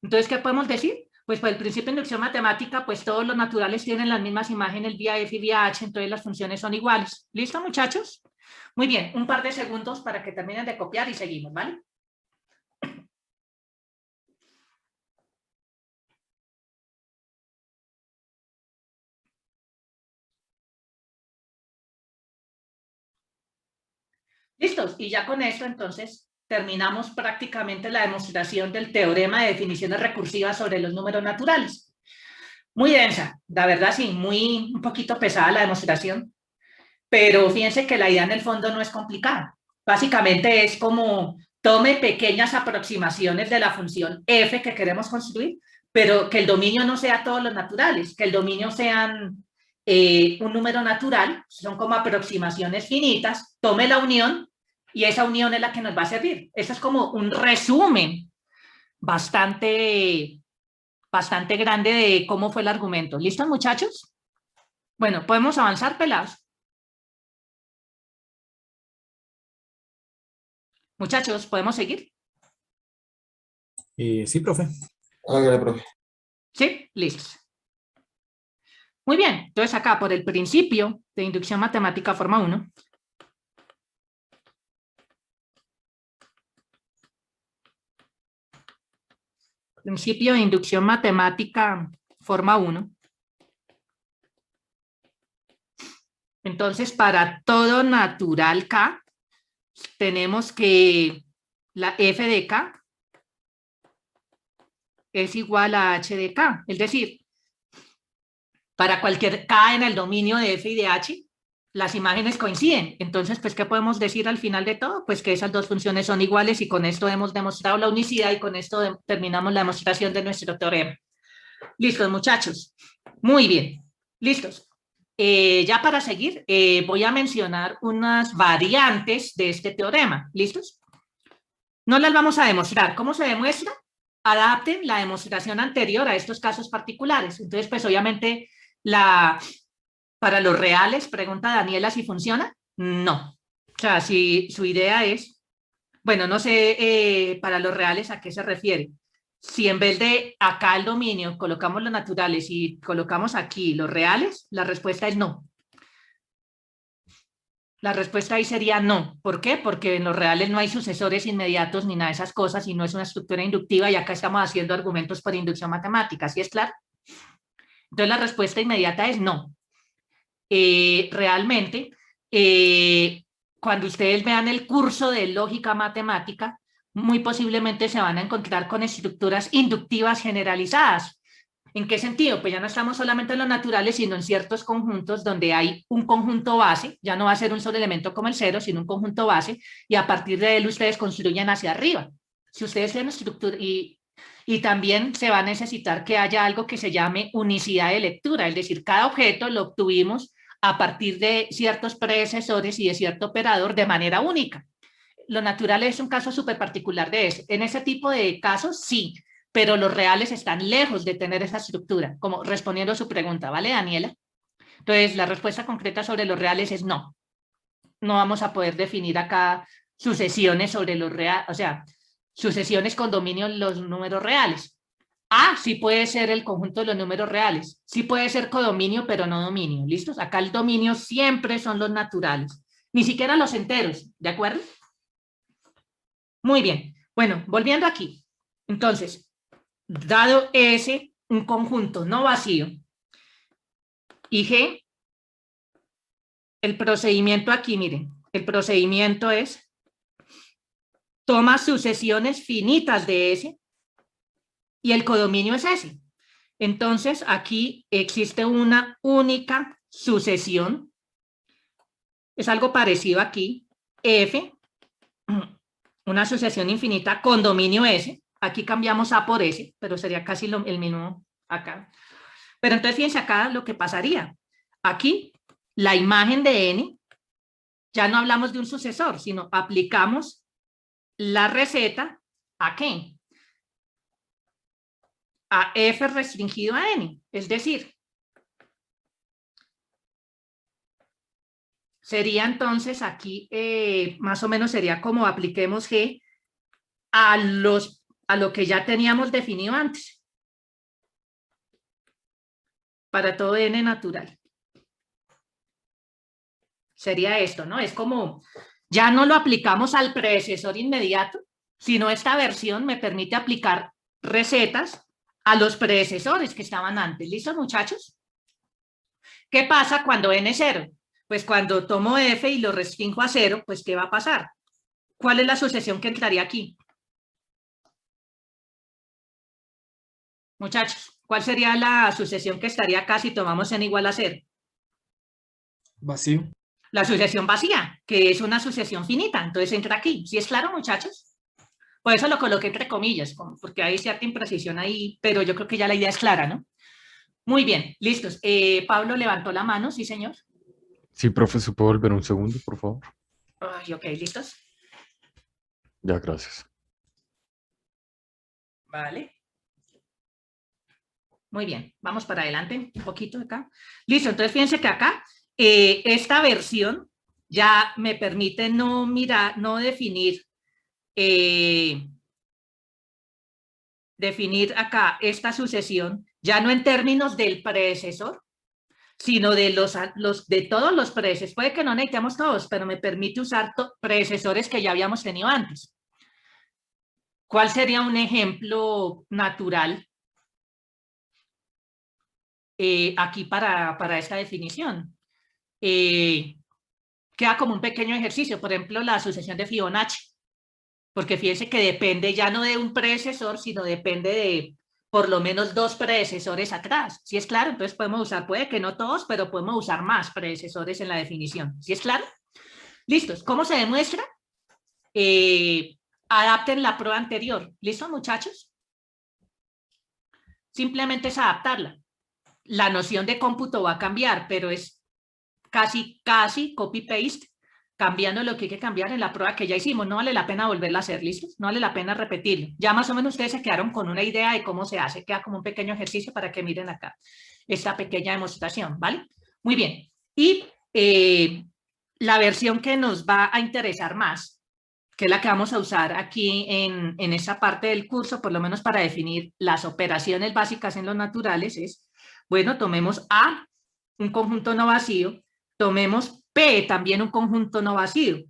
Entonces, ¿qué podemos decir? Pues por el principio de inducción matemática, pues todos los naturales tienen las mismas imágenes vía f y vía h, entonces las funciones son iguales. ¿Listo, muchachos? Muy bien, un par de segundos para que terminen de copiar y seguimos, ¿vale? ¿Listos? Y ya con esto, entonces, terminamos prácticamente la demostración del teorema de definiciones recursivas sobre los números naturales. Muy densa, la verdad sí, un poquito pesada la demostración, pero fíjense que la idea en el fondo no es complicada. Básicamente es como tome pequeñas aproximaciones de la función f que queremos construir, pero que el dominio no sea todos los naturales, que el dominio sean un número natural, son como aproximaciones finitas, tome la unión y esa unión es la que nos va a servir. Eso es como un resumen bastante grande de cómo fue el argumento. ¿Listos, muchachos? Bueno, ¿podemos avanzar, pelados? Muchachos, ¿podemos seguir? Sí, profe. Hágale, profe. ¿Sí? Listos. Muy bien, entonces acá por el principio de inducción matemática forma 1, principio de inducción matemática forma 1, entonces para todo natural K, tenemos que la f de K es igual a h de K, es decir, para cualquier K en el dominio de f y de h, las imágenes coinciden. Entonces, pues, ¿qué podemos decir al final de todo? Pues que esas dos funciones son iguales y con esto hemos demostrado la unicidad y con esto terminamos la demostración de nuestro teorema. ¿Listos, muchachos? Muy bien. ¿Listos? Ya para seguir, voy a mencionar unas variantes de este teorema. ¿Listos? No las vamos a demostrar. ¿Cómo se demuestra? Adapten la demostración anterior a estos casos particulares. Entonces, pues, obviamente, para los reales, pregunta Daniela si funciona. No. O sea, si su idea es, bueno, no sé para los reales a qué se refiere. Si en vez de acá el dominio colocamos los naturales y colocamos aquí los reales, la respuesta es no. La respuesta ahí sería no. ¿Por qué? Porque en los reales no hay sucesores inmediatos ni nada de esas cosas y no es una estructura inductiva y acá estamos haciendo argumentos por inducción matemática. ¿Sí es claro? Entonces la respuesta inmediata es no. Realmente, cuando ustedes vean el curso de lógica matemática, muy posiblemente se van a encontrar con estructuras inductivas generalizadas. ¿En qué sentido? Pues ya no estamos solamente en los naturales, sino en ciertos conjuntos donde hay un conjunto base, ya no va a ser un solo elemento como el cero, sino un conjunto base, y a partir de él ustedes construyen hacia arriba. Si ustedes tienen estructura, y también se va a necesitar que haya algo que se llame unicidad de lectura, es decir, cada objeto lo obtuvimos a partir de ciertos predecesores y de cierto operador de manera única. Lo natural es un caso súper particular de eso. En ese tipo de casos, sí, pero los reales están lejos de tener esa estructura, como respondiendo a su pregunta, ¿vale, Daniela? Entonces, la respuesta concreta sobre los reales es no. No vamos a poder definir acá sucesiones sobre los reales, o sea, sucesiones con dominio en los números reales. Sí puede ser el conjunto de los números reales. Sí puede ser codominio, pero no dominio. ¿Listos? Acá el dominio siempre son los naturales. Ni siquiera los enteros, ¿de acuerdo? Muy bien. Bueno, volviendo aquí. Entonces, dado S, un conjunto no vacío, y G, el procedimiento aquí, miren, el procedimiento es toma sucesiones finitas de S y el codominio es S. Entonces, aquí existe una única sucesión. Es algo parecido aquí. F, una sucesión infinita con dominio S. Aquí cambiamos A por S, pero sería casi el mismo acá. Pero entonces, fíjense acá lo que pasaría. Aquí, la imagen de N, ya no hablamos de un sucesor, sino aplicamos la receta ¿a qué? A F restringido a N. Es decir, sería entonces aquí, más o menos sería como apliquemos G a lo que ya teníamos definido antes. Para todo n natural. Sería esto, ¿no? Es como, ya no lo aplicamos al predecesor inmediato, sino esta versión me permite aplicar recetas a los predecesores que estaban antes. ¿Listo, muchachos? ¿Qué pasa cuando n es 0? Pues cuando tomo f y lo restringo a 0, pues ¿qué va a pasar? ¿Cuál es la sucesión que entraría aquí? Muchachos, ¿cuál sería la sucesión que estaría acá si tomamos n igual a 0? Vacío. La sucesión vacía, que es una sucesión finita. Entonces entra aquí. ¿Sí es claro, muchachos? Por eso lo coloqué entre comillas, porque hay cierta imprecisión ahí, pero yo creo que ya la idea es clara, ¿no? Muy bien, listos. Pablo levantó la mano, ¿sí, señor? Sí, profe, ¿se puede volver un segundo, por favor? Ay, ok, ¿listos? Ya, gracias. Vale. Muy bien, vamos para adelante un poquito acá. Listo, entonces fíjense que acá esta versión ya me permite no definir acá esta sucesión, ya no en términos del predecesor, sino de de todos los predecesores. Puede que no necesitemos todos, pero me permite usar predecesores que ya habíamos tenido antes. ¿Cuál sería un ejemplo natural aquí para esta definición? Queda como un pequeño ejercicio, por ejemplo, la sucesión de Fibonacci, porque fíjense que depende ya no de un predecesor, sino depende de por lo menos 2 predecesores atrás. ¿Sí es claro? Entonces podemos usar, puede que no todos, pero podemos usar más predecesores en la definición. ¿Sí es claro? ¿Listos? ¿Cómo se demuestra? Adapten la prueba anterior. ¿Listo, muchachos? Simplemente es adaptarla. La noción de cómputo va a cambiar, pero es casi copy-paste, cambiando lo que hay que cambiar en la prueba que ya hicimos. No vale la pena volverla a hacer, ¿listos? No vale la pena repetirlo. Ya más o menos ustedes se quedaron con una idea de cómo se hace. Queda como un pequeño ejercicio para que miren acá esta pequeña demostración, ¿vale? Muy bien. Y la versión que nos va a interesar más, que es la que vamos a usar aquí en esta parte del curso, por lo menos para definir las operaciones básicas en los naturales, es, bueno, tomemos A, un conjunto no vacío, tomemos P, también un conjunto no vacío.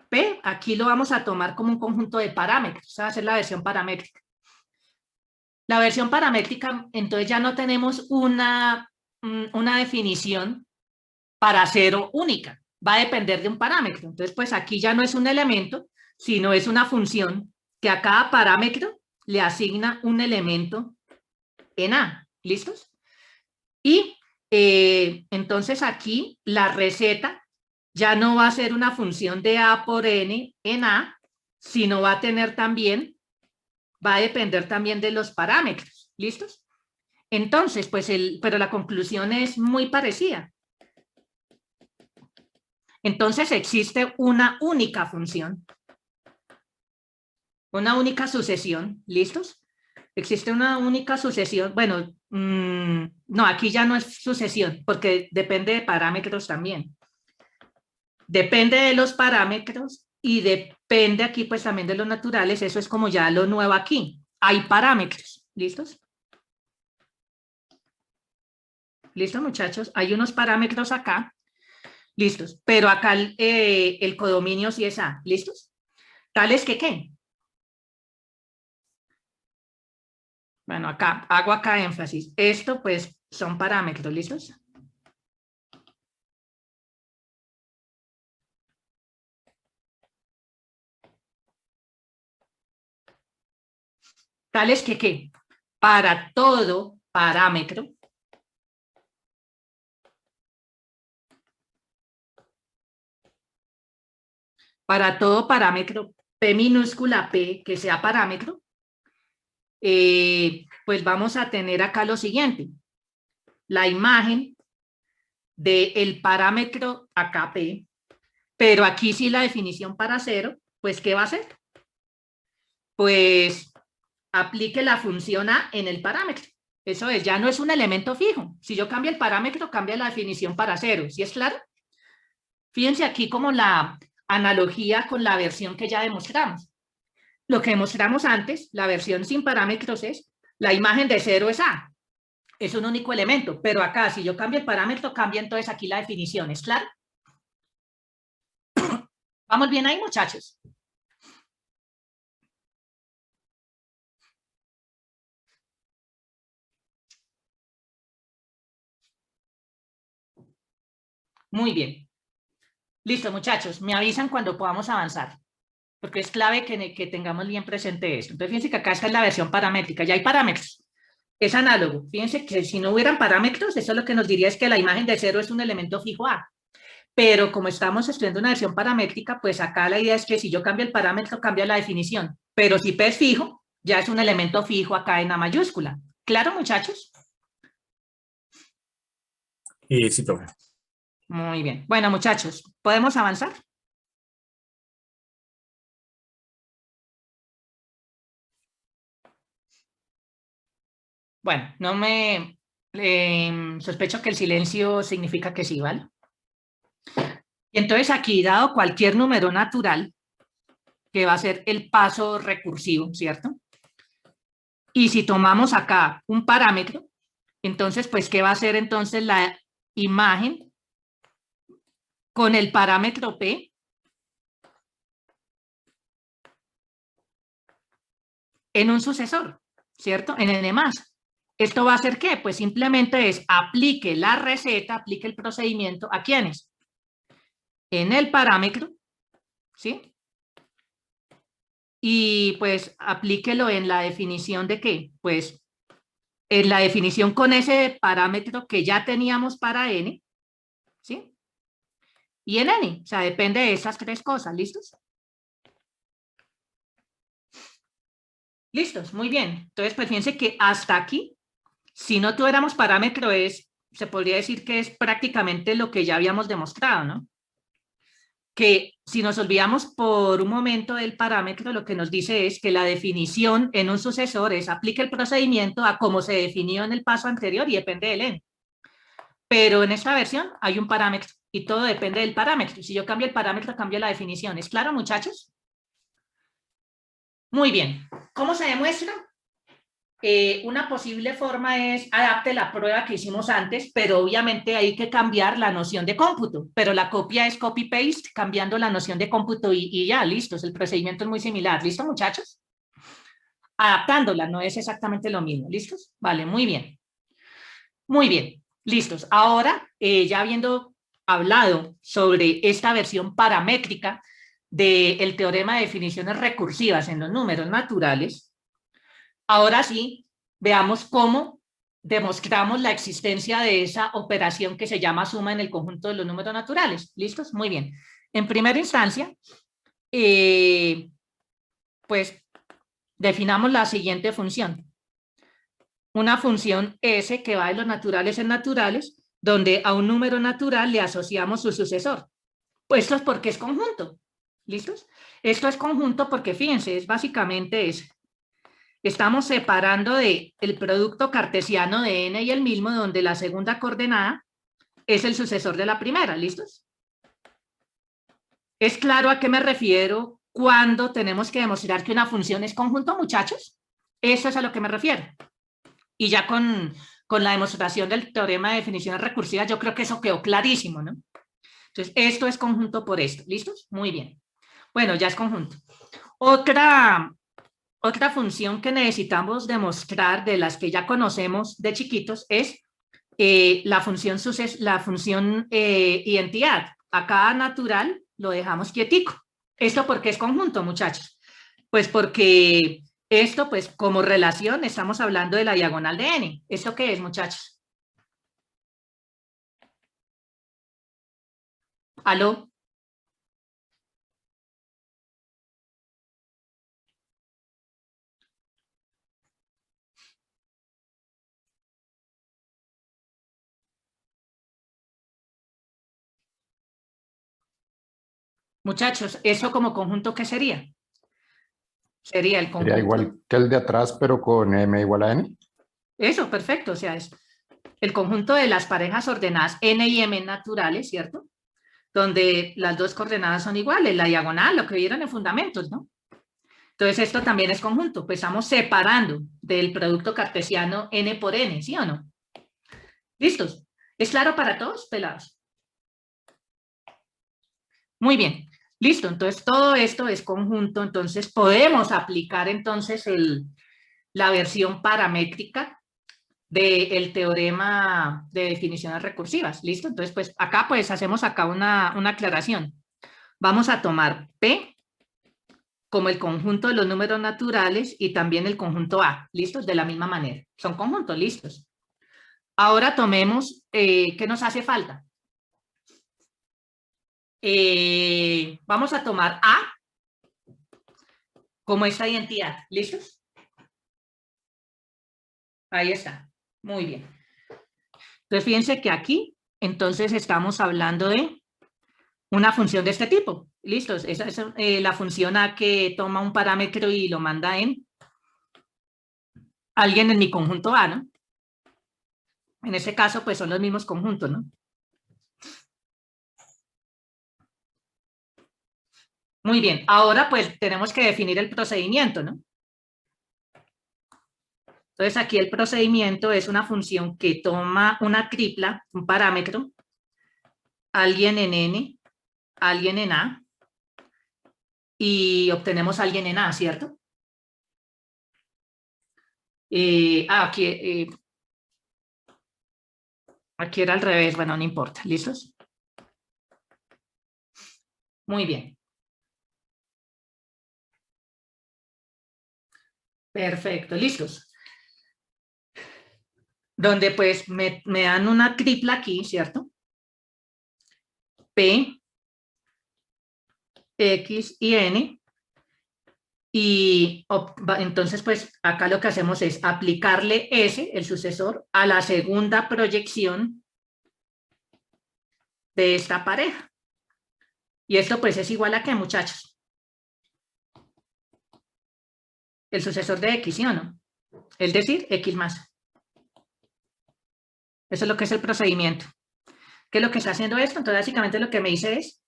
P, aquí lo vamos a tomar como un conjunto de parámetros, esa va a ser la versión paramétrica. La versión paramétrica, entonces ya no tenemos una definición para cero única, va a depender de un parámetro. Entonces, pues aquí ya no es un elemento, sino es una función que a cada parámetro le asigna un elemento en A. ¿Listos? Y entonces aquí la receta ya no va a ser una función de A por N en A, sino va a tener también, va a depender también de los parámetros. ¿Listos? Entonces, pues pero la conclusión es muy parecida. Entonces existe una única función, una única sucesión. ¿Listos? Existe una única sucesión. Bueno, no, aquí ya no es sucesión, porque depende de parámetros también. Depende de los parámetros y depende aquí pues también de los naturales. Eso es como ya lo nuevo aquí. Hay parámetros. ¿Listos? ¿Listo, muchachos? Hay unos parámetros acá. ¿Listos? Pero acá el codominio sí es A. ¿Listos? Tales que ¿qué? Bueno, acá, hago acá énfasis. Esto, pues, son parámetros, ¿listos? Tales que, ¿qué? Para todo parámetro, P minúscula P, que sea parámetro, pues vamos a tener acá lo siguiente. La imagen del parámetro acá P, pero aquí sí la definición para cero, pues ¿qué va a hacer? Pues aplique la función A en el parámetro. Eso es, ya no es un elemento fijo. Si yo cambio el parámetro, cambia la definición para cero. ¿Sí es claro? Fíjense aquí como la analogía con la versión que ya demostramos. Lo que demostramos antes, la versión sin parámetros es, la imagen de 0 es A. Es un único elemento, pero acá si yo cambio el parámetro, cambia entonces aquí la definición, ¿es claro? ¿Vamos bien ahí, muchachos? Muy bien. Listo, muchachos, me avisan cuando podamos avanzar, porque es clave que tengamos bien presente esto. Entonces, fíjense que acá está la versión paramétrica, ya hay parámetros. Es análogo. Fíjense que si no hubieran parámetros, eso lo que nos diría es que la imagen de 0 es un elemento fijo A. Pero como estamos estudiando una versión paramétrica, pues acá la idea es que si yo cambio el parámetro, cambia la definición. Pero si P es fijo, ya es un elemento fijo acá en A mayúscula. ¿Claro, muchachos? Sí, profe. Muy bien. Bueno, muchachos, ¿podemos avanzar? Bueno, no me sospecho que el silencio significa que sí, ¿vale? Y entonces aquí, dado cualquier número natural, que va a ser el paso recursivo, ¿cierto? Y si tomamos acá un parámetro, entonces, pues, ¿qué va a ser entonces la imagen con el parámetro P en un sucesor, ¿cierto? En N+. ¿Esto va a hacer qué? Pues simplemente es aplique la receta, aplique el procedimiento ¿a quiénes? En el parámetro, ¿sí? Y pues aplíquelo en la definición de ¿qué? Pues en la definición con ese parámetro que ya teníamos para N, ¿sí? Y en N, o sea, depende de esas tres cosas, ¿listos? Listos, muy bien. Entonces, pues fíjense que hasta aquí, si no tuviéramos parámetro, se podría decir que es prácticamente lo que ya habíamos demostrado, ¿no? Que si nos olvidamos por un momento del parámetro, lo que nos dice es que la definición en un sucesor es aplica el procedimiento a como se definió en el paso anterior y depende del N. Pero en esta versión hay un parámetro y todo depende del parámetro. Si yo cambio el parámetro, cambio la definición. ¿Es claro, muchachos? Muy bien. ¿Cómo se demuestra? Una posible forma es adapte la prueba que hicimos antes, pero obviamente hay que cambiar la noción de cómputo, pero la copia es copy-paste, cambiando la noción de cómputo y ya, listos, el procedimiento es muy similar. ¿Listo, muchachos? Adaptándola, no es exactamente lo mismo. ¿Listos? Vale, muy bien. Muy bien, listos. Ahora, ya habiendo hablado sobre esta versión paramétrica del teorema de definiciones recursivas en los números naturales, ahora sí, veamos cómo demostramos la existencia de esa operación que se llama suma en el conjunto de los números naturales. ¿Listos? Muy bien. En primera instancia, pues definamos la siguiente función. Una función S que va de los naturales en naturales, donde a un número natural le asociamos su sucesor. Pues esto es porque es conjunto. ¿Listos? Esto es conjunto porque, fíjense, es básicamente eso. Estamos separando del producto cartesiano de n y el mismo, donde la segunda coordenada es el sucesor de la primera. ¿Listos? ¿Es claro a qué me refiero cuando tenemos que demostrar que una función es conjunto, muchachos? Eso es a lo que me refiero. Y ya con la demostración del teorema de definiciones recursivas, yo creo que eso quedó clarísimo, ¿no? Entonces, esto es conjunto por esto. ¿Listos? Muy bien. Bueno, ya es conjunto. Otra función que necesitamos demostrar de las que ya conocemos de chiquitos es la función identidad. A cada natural lo dejamos quietico. ¿Esto por qué es conjunto, muchachos? Pues porque esto, pues como relación, estamos hablando de la diagonal de n. ¿Esto qué es, muchachos? ¿Aló? Muchachos, ¿eso como conjunto qué sería? Sería el conjunto. Sería igual que el de atrás, pero con m igual a n. Eso, perfecto. O sea, es el conjunto de las parejas ordenadas n y m naturales, ¿cierto? donde las dos coordenadas son iguales, la diagonal, lo que vieron en fundamentos, ¿no? Entonces esto también es conjunto, pues estamos separando del producto cartesiano n por n, ¿sí o no? ¿Listos? ¿Es claro para todos, pelados? Muy bien, listo, entonces todo esto es conjunto, entonces podemos aplicar entonces la versión paramétrica del teorema de definiciones recursivas, ¿listo? Entonces pues acá pues hacemos acá una aclaración. Vamos a tomar P como el conjunto de los números naturales y también el conjunto A, ¿listos? De la misma manera, son conjuntos, ¿listos? Ahora tomemos, ¿qué nos hace falta? Vamos a tomar A como esta identidad, ¿listos? Ahí está, muy bien. Entonces fíjense que aquí, entonces estamos hablando de una función de este tipo, ¿listos? Esa es la función A que toma un parámetro y lo manda en alguien en mi conjunto A, ¿no? En este caso, pues son los mismos conjuntos, ¿no? Muy bien, ahora pues tenemos que definir el procedimiento, ¿no? Entonces aquí el procedimiento es una función que toma una tripla, un parámetro, alguien en n, alguien en a, y obtenemos alguien en a, ¿cierto? Aquí era al revés, bueno, no importa, ¿listos? Muy bien. Perfecto, listos. Donde pues me dan una tripla aquí, ¿cierto? P, X y N. Y entonces pues acá lo que hacemos es aplicarle S, el sucesor, a la segunda proyección de esta pareja. Y esto pues es igual a ¿qué, muchachos? El sucesor de X, ¿sí o no? Es decir, X más. Eso es lo que es el procedimiento. ¿Qué es lo que está haciendo esto? Entonces, básicamente lo que me dice es,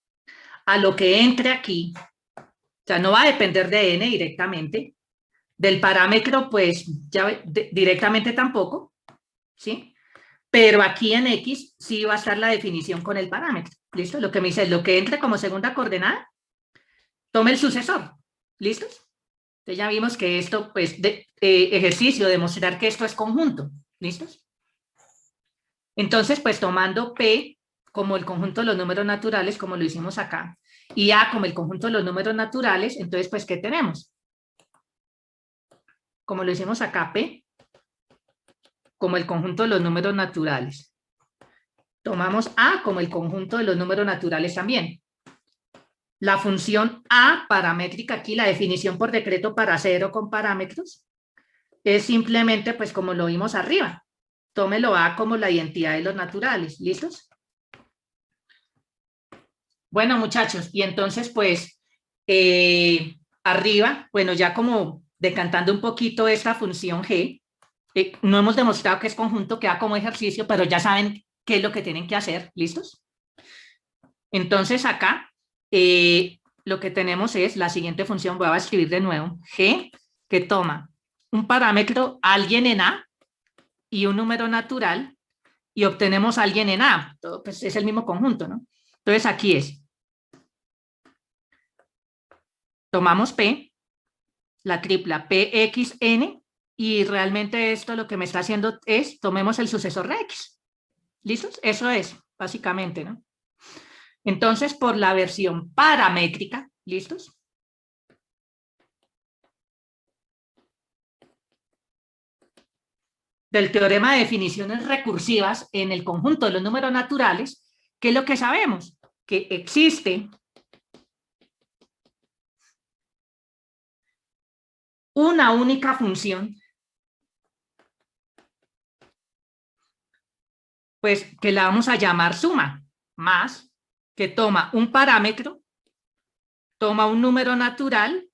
a lo que entre aquí, o sea, no va a depender de n directamente, del parámetro, pues, ya directamente tampoco, ¿sí? Pero aquí en X sí va a estar la definición con el parámetro, ¿listo? Lo que me dice es, lo que entre como segunda coordenada, tome el sucesor, ¿listos? Entonces ya vimos que esto, pues, ejercicio, demostrar que esto es conjunto, ¿listos? Entonces, pues tomando P como el conjunto de los números naturales, como lo hicimos acá, y A como el conjunto de los números naturales, entonces, pues, ¿qué tenemos? Como lo hicimos acá, P como el conjunto de los números naturales. Tomamos A como el conjunto de los números naturales también. La función A paramétrica aquí, la definición por decreto para cero con parámetros, es simplemente, pues, como lo vimos arriba. Tómelo A como la identidad de los naturales. ¿Listos? Bueno, muchachos, y entonces, pues, arriba, bueno, ya como decantando un poquito esta función G, no hemos demostrado que es conjunto, queda como ejercicio, pero ya saben qué es lo que tienen que hacer. ¿Listos? Entonces, acá, lo que tenemos es la siguiente función, voy a escribir de nuevo, G, que toma un parámetro, alguien en A, y un número natural, y obtenemos alguien en A. Todo, pues, es el mismo conjunto, ¿no? Entonces aquí es, tomamos P, la tripla PXN, y realmente esto lo que me está haciendo es, tomemos el sucesor de X. ¿Listos? Eso es, básicamente, ¿no? Entonces, por la versión paramétrica, ¿listos? Del teorema de definiciones recursivas en el conjunto de los números naturales, ¿qué es lo que sabemos? Que existe una única función, pues que la vamos a llamar suma, más, que toma un parámetro, toma un número natural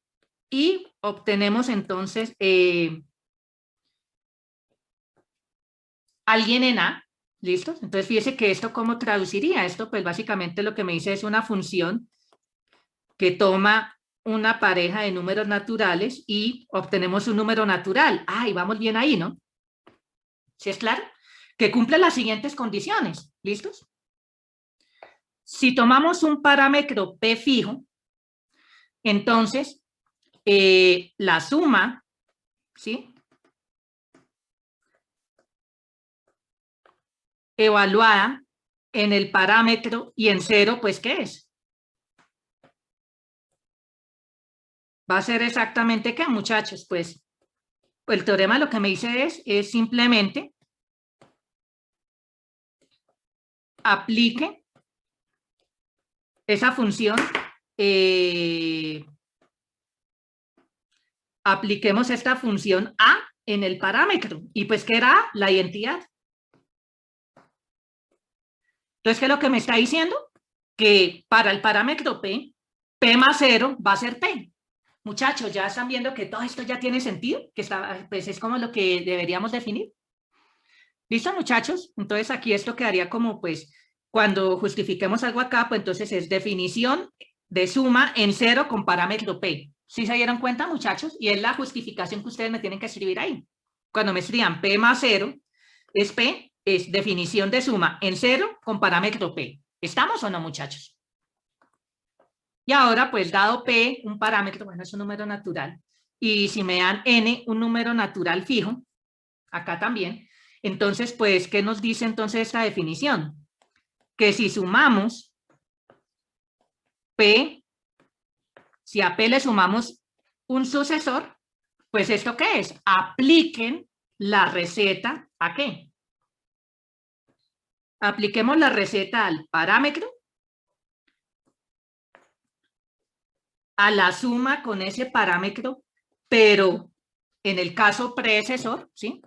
y obtenemos entonces alguien en A, ¿Listos? Entonces, fíjese que esto, ¿cómo traduciría? Esto, pues, básicamente lo que me dice es una función que toma una pareja de números naturales y obtenemos un número natural. Y vamos bien ahí, ¿no? ¿Sí es claro? Que cumple las siguientes condiciones. ¿Listos? Si tomamos un parámetro P fijo, entonces la suma, ¿sí?, evaluada en el parámetro y en cero, pues, ¿qué es? Va a ser exactamente ¿qué, muchachos? Pues el teorema lo que me dice es simplemente aplique esa función, apliquemos esta función A en el parámetro. Y pues, ¿qué era A? La identidad. Entonces, ¿qué es lo que me está diciendo? Que para el parámetro P, P más 0 va a ser P. Muchachos, ¿ya están viendo que todo esto ya tiene sentido? Que está, pues es como lo que deberíamos definir. ¿Listo, muchachos? Entonces, aquí esto quedaría como, pues, cuando justifiquemos algo acá, pues entonces es definición de suma en 0 con parámetro P. ¿Sí se dieron cuenta, muchachos? Y es la justificación que ustedes me tienen que escribir ahí. Cuando me escriban P más 0, es P, es definición de suma en 0 con parámetro P. ¿Estamos o no, muchachos? Y ahora, pues, dado P, un parámetro, bueno, es un número natural, y si me dan N, un número natural fijo, acá también, entonces, pues, ¿qué nos dice entonces esta definición? Que si sumamos P, si a P le sumamos un sucesor, pues, ¿esto qué es? Apliquen la receta, ¿a qué? Apliquemos la receta al parámetro, a la suma con ese parámetro, pero en el caso predecesor, ¿sí?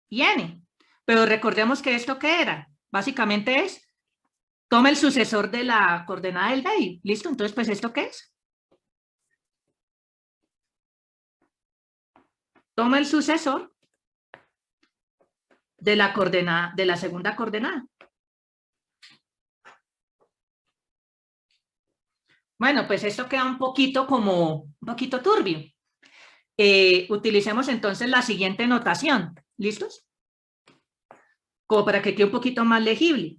Y N. Pero recordemos que esto ¿qué era? Básicamente es, toma el sucesor de la coordenada del medio. ¿Listo? Entonces, pues, ¿esto qué es? Toma el sucesor de la coordenada, de la segunda coordenada. Bueno, pues esto queda un poquito turbio. Utilicemos entonces la siguiente notación. ¿Listos? Como para que quede un poquito más legible.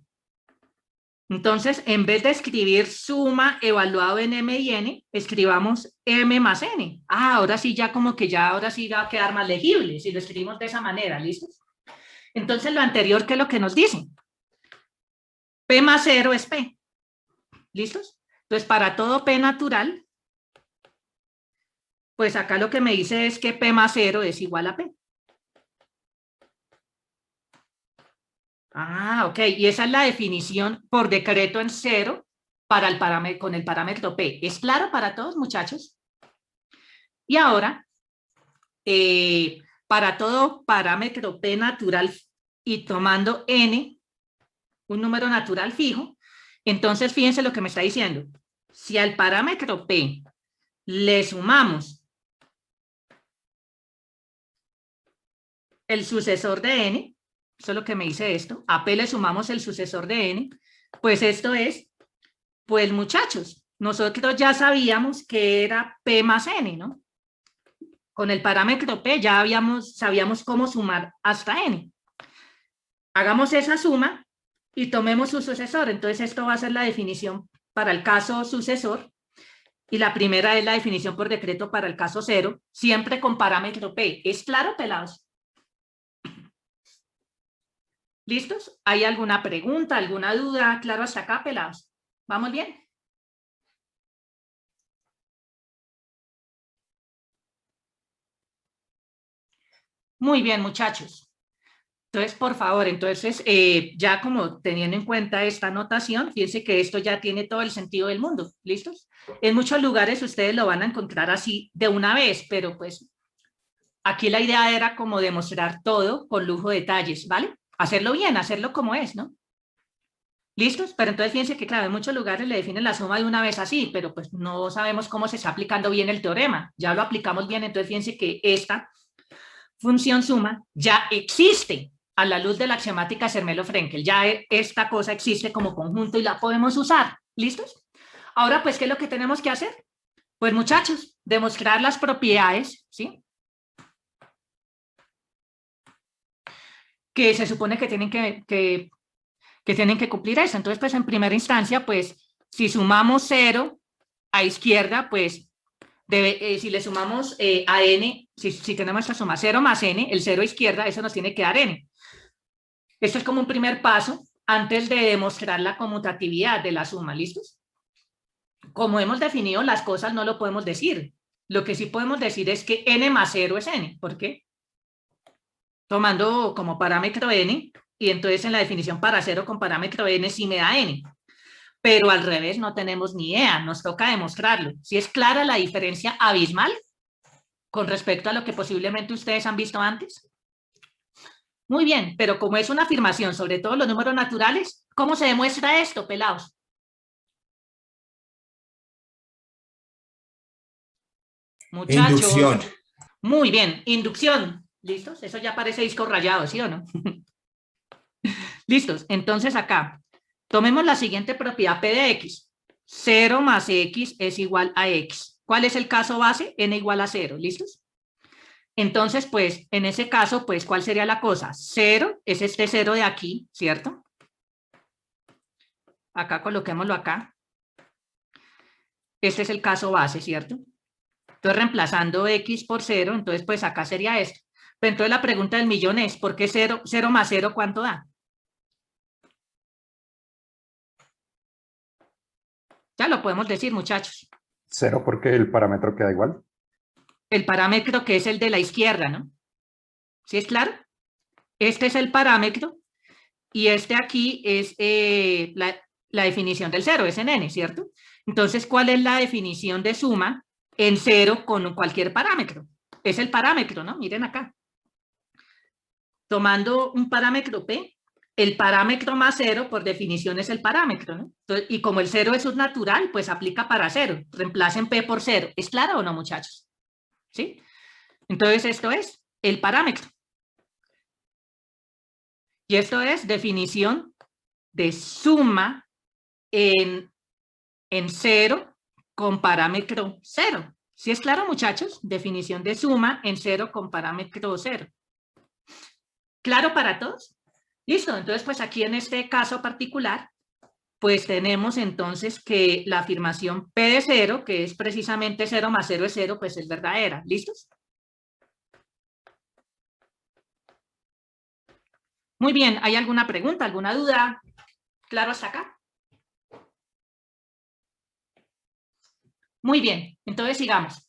Entonces, en vez de escribir suma evaluado en M y N, escribamos M más N. Ahora sí, ya como que ya, ahora sí va a quedar más legible, si lo escribimos de esa manera, ¿listos? Entonces, lo anterior, ¿qué es lo que nos dice? P más 0 es P. ¿Listos? Entonces, para todo P natural, pues acá lo que me dice es que P más 0 es igual a P. Ok. Y esa es la definición por decreto en 0 para el parámetro, con el parámetro P. ¿Es claro para todos, muchachos? Y ahora, para todo parámetro P natural y tomando N, un número natural fijo, entonces fíjense lo que me está diciendo. Si al parámetro P le sumamos el sucesor de N, eso es lo que me dice esto, a P le sumamos el sucesor de N, pues esto es, pues, muchachos, nosotros ya sabíamos que era P más N, ¿no? Con el parámetro P ya sabíamos cómo sumar hasta N. Hagamos esa suma y tomemos su sucesor. Entonces, esto va a ser la definición para el caso sucesor. Y la primera es la definición por decreto para el caso 0, siempre con parámetro P. ¿Es claro, pelados? ¿Listos? ¿Hay alguna pregunta, alguna duda? ¿Claro hasta acá, pelados? ¿Vamos bien? Muy bien, muchachos. Entonces, por favor, entonces, ya como teniendo en cuenta esta notación, fíjense que esto ya tiene todo el sentido del mundo. ¿Listos? En muchos lugares ustedes lo van a encontrar así de una vez, pero pues aquí la idea era como demostrar todo con lujo de detalles, ¿vale? Hacerlo bien, hacerlo como es, ¿no? ¿Listos? Pero entonces fíjense que, claro, en muchos lugares le definen la suma de una vez así, pero pues no sabemos cómo se está aplicando bien el teorema. Ya lo aplicamos bien, entonces fíjense que esta función suma ya existe a la luz de la axiomática Zermelo-Frenkel. Ya esta cosa existe como conjunto y la podemos usar. ¿Listos? Ahora, pues, ¿qué es lo que tenemos que hacer? Pues, muchachos, demostrar las propiedades, ¿sí? Que se supone que tienen que tienen que cumplir eso. Entonces, pues, en primera instancia, pues, si sumamos 0 a izquierda, pues, si le sumamos a n, si tenemos esta suma 0 más n, el 0 a izquierda, eso nos tiene que dar n. Esto es como un primer paso antes de demostrar la conmutatividad de la suma. ¿Listos? Como hemos definido las cosas, no lo podemos decir. Lo que sí podemos decir es que n más 0 es n. ¿Por qué? Tomando como parámetro n, y entonces en la definición para 0 con parámetro n sí me da n. Pero al revés no tenemos ni idea, nos toca demostrarlo. Si es clara la diferencia abismal con respecto a lo que posiblemente ustedes han visto antes. Muy bien, pero como es una afirmación sobre todos los números naturales, ¿cómo se demuestra esto, pelados? Muchachos. Inducción. Muy bien, inducción. ¿Listos? Eso ya parece disco rayado, ¿sí o no? ¿Listos? Entonces acá, tomemos la siguiente propiedad P de X. 0 más X es igual a X. ¿Cuál es el caso base? N igual a 0. ¿Listos? Entonces, pues, en ese caso, pues, ¿cuál sería la cosa? 0 es este 0 de aquí, ¿cierto? Acá coloquémoslo acá. Este es el caso base, ¿cierto? Entonces, reemplazando X por 0, entonces, pues, acá sería esto. Pero entonces, la pregunta del millón es, ¿por qué 0 más 0 cuánto da? Ya lo podemos decir, muchachos. 0 porque el parámetro queda igual. El parámetro que es el de la izquierda, ¿no? ¿Sí es claro? Este es el parámetro y este aquí es la definición del 0, es en n, ¿cierto? Entonces, ¿cuál es la definición de suma en 0 con cualquier parámetro? Es el parámetro, ¿no? Miren acá. Tomando un parámetro P, el parámetro más 0 por definición es el parámetro, ¿no? Entonces, y como el 0 es un natural, pues aplica para 0. Reemplacen P por 0. ¿Es claro o no, muchachos? ¿Sí? Entonces, esto es el parámetro. Y esto es definición de suma en 0 con parámetro 0. ¿Sí es claro, muchachos? Definición de suma en 0 con parámetro 0. ¿Claro para todos? Listo. Entonces, pues aquí en este caso particular, pues tenemos entonces que la afirmación P de 0, que es precisamente 0 más 0 es 0, pues es verdadera. ¿Listos? Muy bien. ¿Hay alguna pregunta, alguna duda? ¿Claro hasta acá? Muy bien. Entonces, sigamos.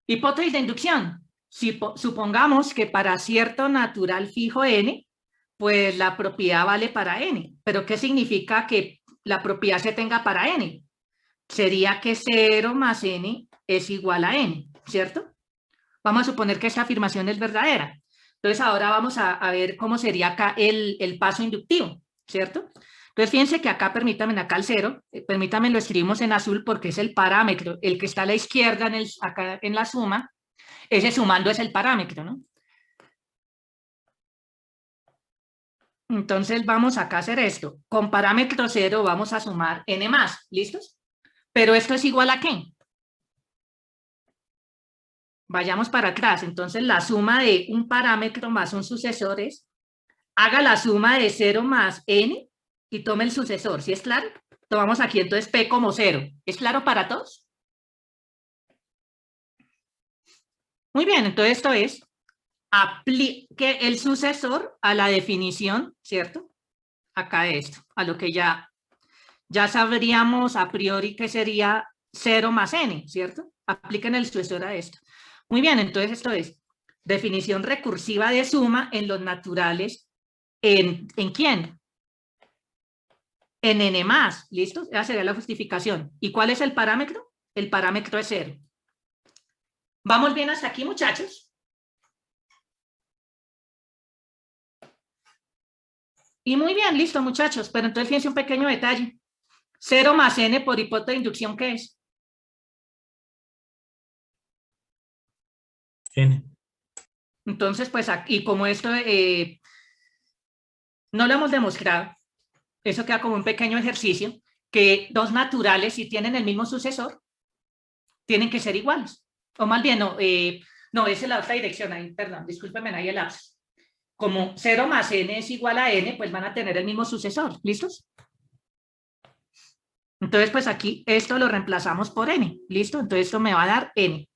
Hipótesis de inducción. Si supongamos que para cierto natural fijo n, pues la propiedad vale para n. ¿Pero qué significa que la propiedad se tenga para n? Sería que 0 más n es igual a n, ¿cierto? Vamos a suponer que esta afirmación es verdadera. Entonces ahora vamos a ver cómo sería acá el paso inductivo, ¿cierto? Entonces fíjense que acá, permítanme, acá el 0, permítanme lo escribimos en azul porque es el parámetro, el que está a la izquierda acá en la suma, ese sumando es el parámetro, ¿no? Entonces vamos acá a hacer esto. Con parámetro 0 vamos a sumar n más, ¿listos? Pero esto es igual a ¿qué? Vayamos para atrás. Entonces la suma de un parámetro más un sucesor es, haga la suma de 0 más n y tome el sucesor. ¿Sí es claro? Tomamos aquí entonces p como 0. ¿Es claro para todos? Muy bien, entonces esto es, aplique el sucesor a la definición, ¿cierto? Acá de esto, a lo que ya sabríamos a priori que sería 0 más n, ¿cierto? Apliquen el sucesor a esto. Muy bien, entonces esto es definición recursiva de suma en los naturales. ¿En quién? En n más, ¿listo? Esa sería la justificación. ¿Y cuál es el parámetro? El parámetro es 0. ¿Vamos bien hasta aquí, muchachos? Y muy bien, listo, muchachos. Pero entonces fíjense un pequeño detalle. 0 más n por hipótesis de inducción, ¿qué es? N. Entonces, pues aquí, como esto no lo hemos demostrado, eso queda como un pequeño ejercicio, que dos naturales, si tienen el mismo sucesor, tienen que ser iguales. O más bien, no, no, esa es la otra dirección, ahí, perdón, discúlpenme, ahí el lapsus. Como 0 más n es igual a n, pues van a tener el mismo sucesor. ¿Listos? Entonces, pues aquí esto lo reemplazamos por n. ¿Listo? Entonces esto me va a dar n.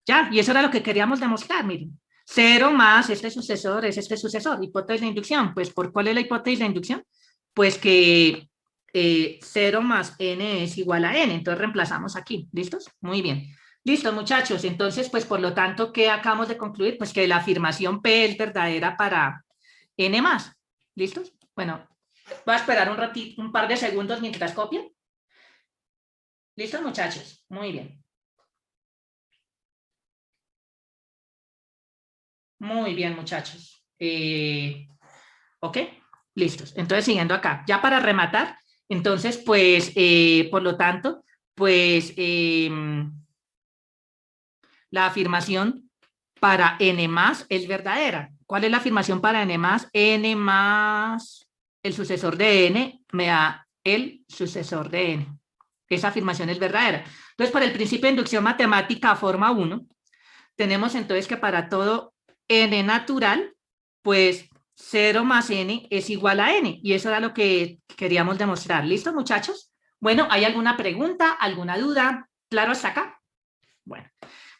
Ya, y eso era lo que queríamos demostrar, miren. 0 más este sucesor es este sucesor. Hipótesis de inducción. Pues, ¿por cuál es la hipótesis de inducción? Pues que 0 más n es igual a n. Entonces reemplazamos aquí. ¿Listos? Muy bien. Listo, muchachos. Entonces, pues por lo tanto, ¿qué acabamos de concluir? Pues que la afirmación P es verdadera para n más. ¿Listos? Bueno, voy a esperar un ratito, un par de segundos mientras copien. ¿Listos, muchachos? Muy bien. Muy bien, muchachos. ¿Ok? Listos. Entonces, siguiendo acá. Ya para rematar, entonces, pues, por lo tanto, pues, la afirmación para n más es verdadera. ¿Cuál es la afirmación para n más? N más el sucesor de n me da el sucesor de n. Esa afirmación es verdadera. Entonces, por el principio de inducción matemática forma 1, tenemos entonces que para todo n natural, pues 0 más n es igual a n. Y eso era lo que queríamos demostrar. ¿Listo, muchachos? Bueno, ¿hay alguna pregunta, alguna duda? ¿Claro hasta acá?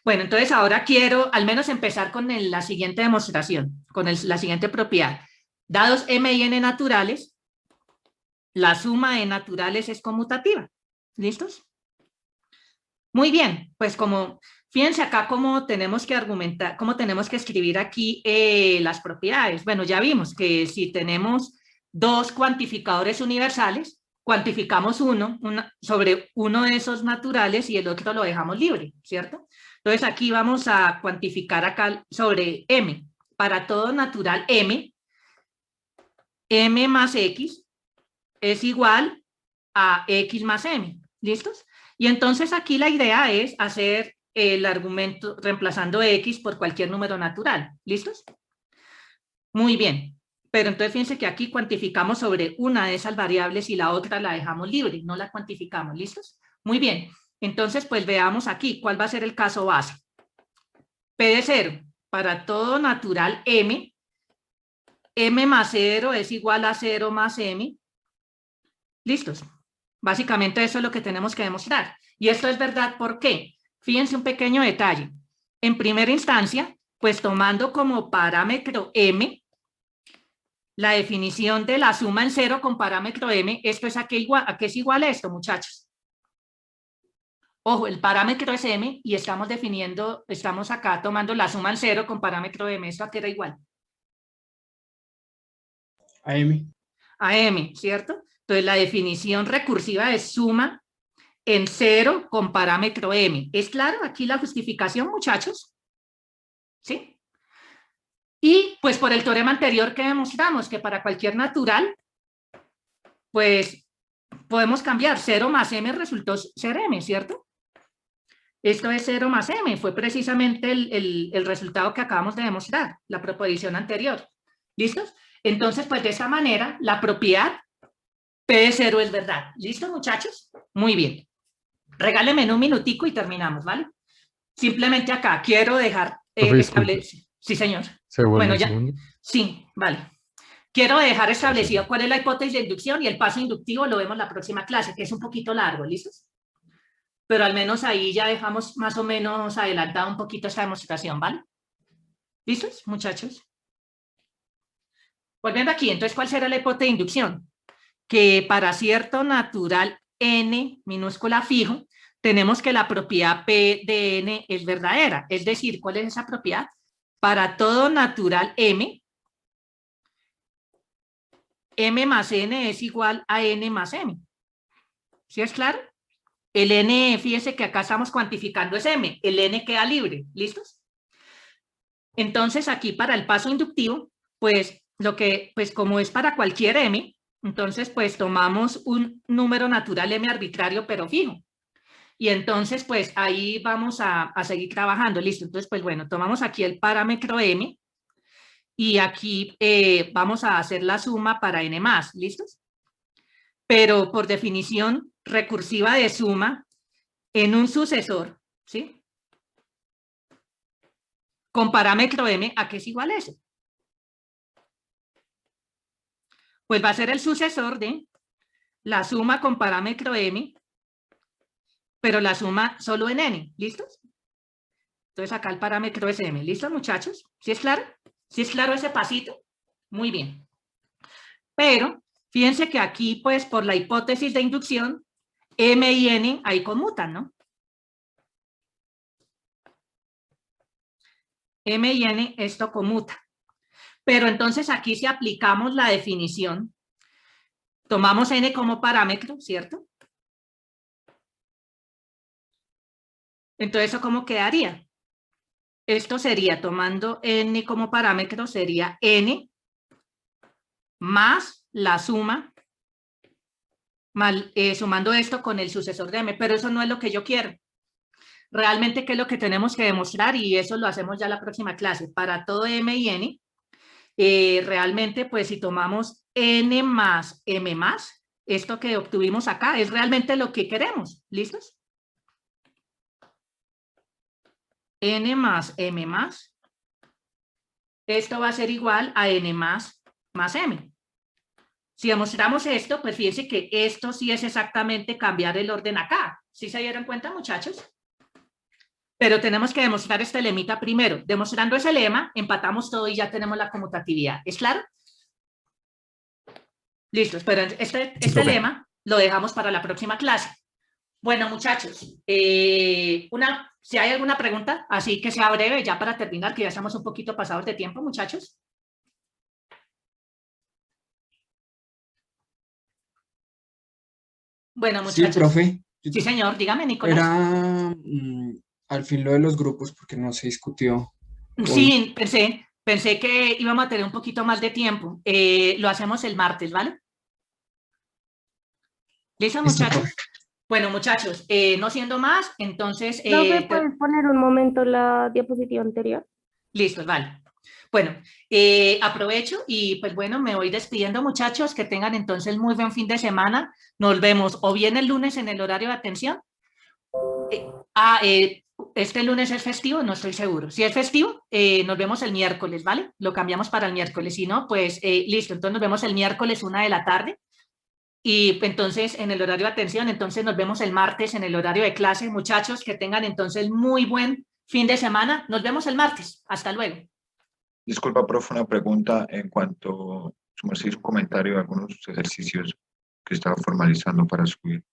Bueno, entonces ahora quiero al menos empezar con la siguiente demostración, con la siguiente propiedad. Dados m y n naturales, la suma de naturales es conmutativa. ¿Listos? Muy bien, pues como, fíjense acá cómo tenemos que argumentar, cómo tenemos que escribir aquí las propiedades. Bueno, ya vimos que si tenemos dos cuantificadores universales, cuantificamos sobre uno de esos naturales y el otro lo dejamos libre, ¿cierto? Entonces aquí vamos a cuantificar acá sobre m. Para todo natural m más x es igual a x más m. ¿Listos? Y entonces aquí la idea es hacer el argumento reemplazando x por cualquier número natural. ¿Listos? Muy bien. Pero entonces fíjense que aquí cuantificamos sobre una de esas variables y la otra la dejamos libre, no la cuantificamos. ¿Listos? Muy bien. Entonces, pues veamos aquí cuál va a ser el caso base. P de 0 para todo natural m más 0 es igual a 0 más m. ¿Listos? Básicamente eso es lo que tenemos que demostrar. Y esto es verdad, ¿por qué? Fíjense un pequeño detalle. En primera instancia, pues tomando como parámetro m, la definición de la suma en 0 con parámetro m, ¿esto es a qué es igual a esto, muchachos? Ojo, el parámetro es m y estamos acá tomando la suma en 0 con parámetro m. ¿Esto a qué era igual? A m. A m, ¿cierto? Entonces la definición recursiva es suma en 0 con parámetro m. ¿Es claro aquí la justificación, muchachos? ¿Sí? Y pues por el teorema anterior que demostramos que para cualquier natural, pues podemos cambiar 0 más m resultó ser m, ¿cierto? Esto es 0 más m, fue precisamente el resultado que acabamos de demostrar, la proposición anterior. ¿Listos? Entonces, pues de esta manera, la propiedad P de 0 es verdad. ¿Listo, muchachos? Muy bien. Regálenme un minutico y terminamos, ¿vale? Simplemente acá quiero dejar establecido. Sí, señor. Bueno, ya. Sí, vale. Quiero dejar establecido cuál es la hipótesis de inducción y el paso inductivo lo vemos en la próxima clase, que es un poquito largo, ¿listos? Pero al menos ahí ya dejamos más o menos adelantado un poquito esta demostración, ¿vale? ¿Listos, muchachos? Volviendo aquí, entonces, ¿cuál será la hipótesis de inducción? Que para cierto natural n minúscula fijo, tenemos que la propiedad P de n es verdadera. Es decir, ¿cuál es esa propiedad? Para todo natural m más n es igual a n más m. ¿Sí es claro? El n, fíjese que acá estamos cuantificando es m, el n queda libre, ¿listos? Entonces aquí para el paso inductivo, pues como es para cualquier m, entonces pues tomamos un número natural m arbitrario pero fijo. Y entonces, pues ahí vamos a seguir trabajando. Listo. Entonces, pues bueno, tomamos aquí el parámetro m y aquí vamos a hacer la suma para n más. ¿Listos? Pero por definición recursiva de suma en un sucesor, ¿sí? Con parámetro m, ¿a qué es igual ese? Pues va a ser el sucesor de la suma con parámetro m, pero la suma solo en n, ¿listos? Entonces acá el parámetro es m, ¿listos, muchachos? ¿Sí es claro? ¿Sí es claro ese pasito? Muy bien. Pero fíjense que aquí, pues, por la hipótesis de inducción, m y n ahí conmutan, ¿no? M y n, esto conmuta. Pero entonces aquí si aplicamos la definición, tomamos n como parámetro, ¿cierto? Entonces, ¿eso cómo quedaría? Esto sería, tomando n como parámetro, sería n más la suma, sumando esto con el sucesor de m, pero eso no es lo que yo quiero. Realmente, ¿qué es lo que tenemos que demostrar? Y eso lo hacemos ya en la próxima clase. Para todo m y n, realmente, pues si tomamos n más m más, esto que obtuvimos acá es realmente lo que queremos. ¿Listos? N más m más, esto va a ser igual a n más m. Si demostramos esto, pues fíjense que esto sí es exactamente cambiar el orden acá. ¿Sí se dieron cuenta, muchachos? Pero tenemos que demostrar este lemita primero. Demostrando ese lema, empatamos todo y ya tenemos la conmutatividad. ¿Es claro? Listo, pero este lema lo dejamos para la próxima clase. Bueno, muchachos, si hay alguna pregunta, así que sea breve, ya para terminar, que ya estamos un poquito pasados de tiempo, muchachos. Bueno, muchachos. Sí, profe. Sí, señor, dígame, Nicolás. Era al fin lo de los grupos porque no se discutió. Sí, pensé que íbamos a tener un poquito más de tiempo. Lo hacemos el martes, ¿vale? ¿Listo, muchachos? Bueno, muchachos, no siendo más, entonces... ¿No me puedes poner un momento la diapositiva anterior? Listo, vale. Bueno, aprovecho y pues bueno, me voy despidiendo, muchachos, que tengan entonces muy buen fin de semana. Nos vemos o bien el lunes en el horario de atención. Este lunes es festivo, no estoy seguro. Si es festivo, nos vemos el miércoles, ¿vale? Lo cambiamos para el miércoles. Si no, pues listo, entonces nos vemos el miércoles 1 de la tarde. Y entonces en el horario de atención, entonces nos vemos el martes en el horario de clase. Muchachos, que tengan entonces muy buen fin de semana. Nos vemos el martes. Hasta luego. Disculpa, profe, una pregunta en cuanto a un comentario de algunos ejercicios que estaba formalizando para subir.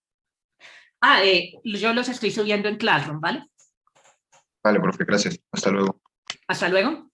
Yo los estoy subiendo en Classroom, ¿vale? Vale, profe, gracias. Hasta luego. Hasta luego.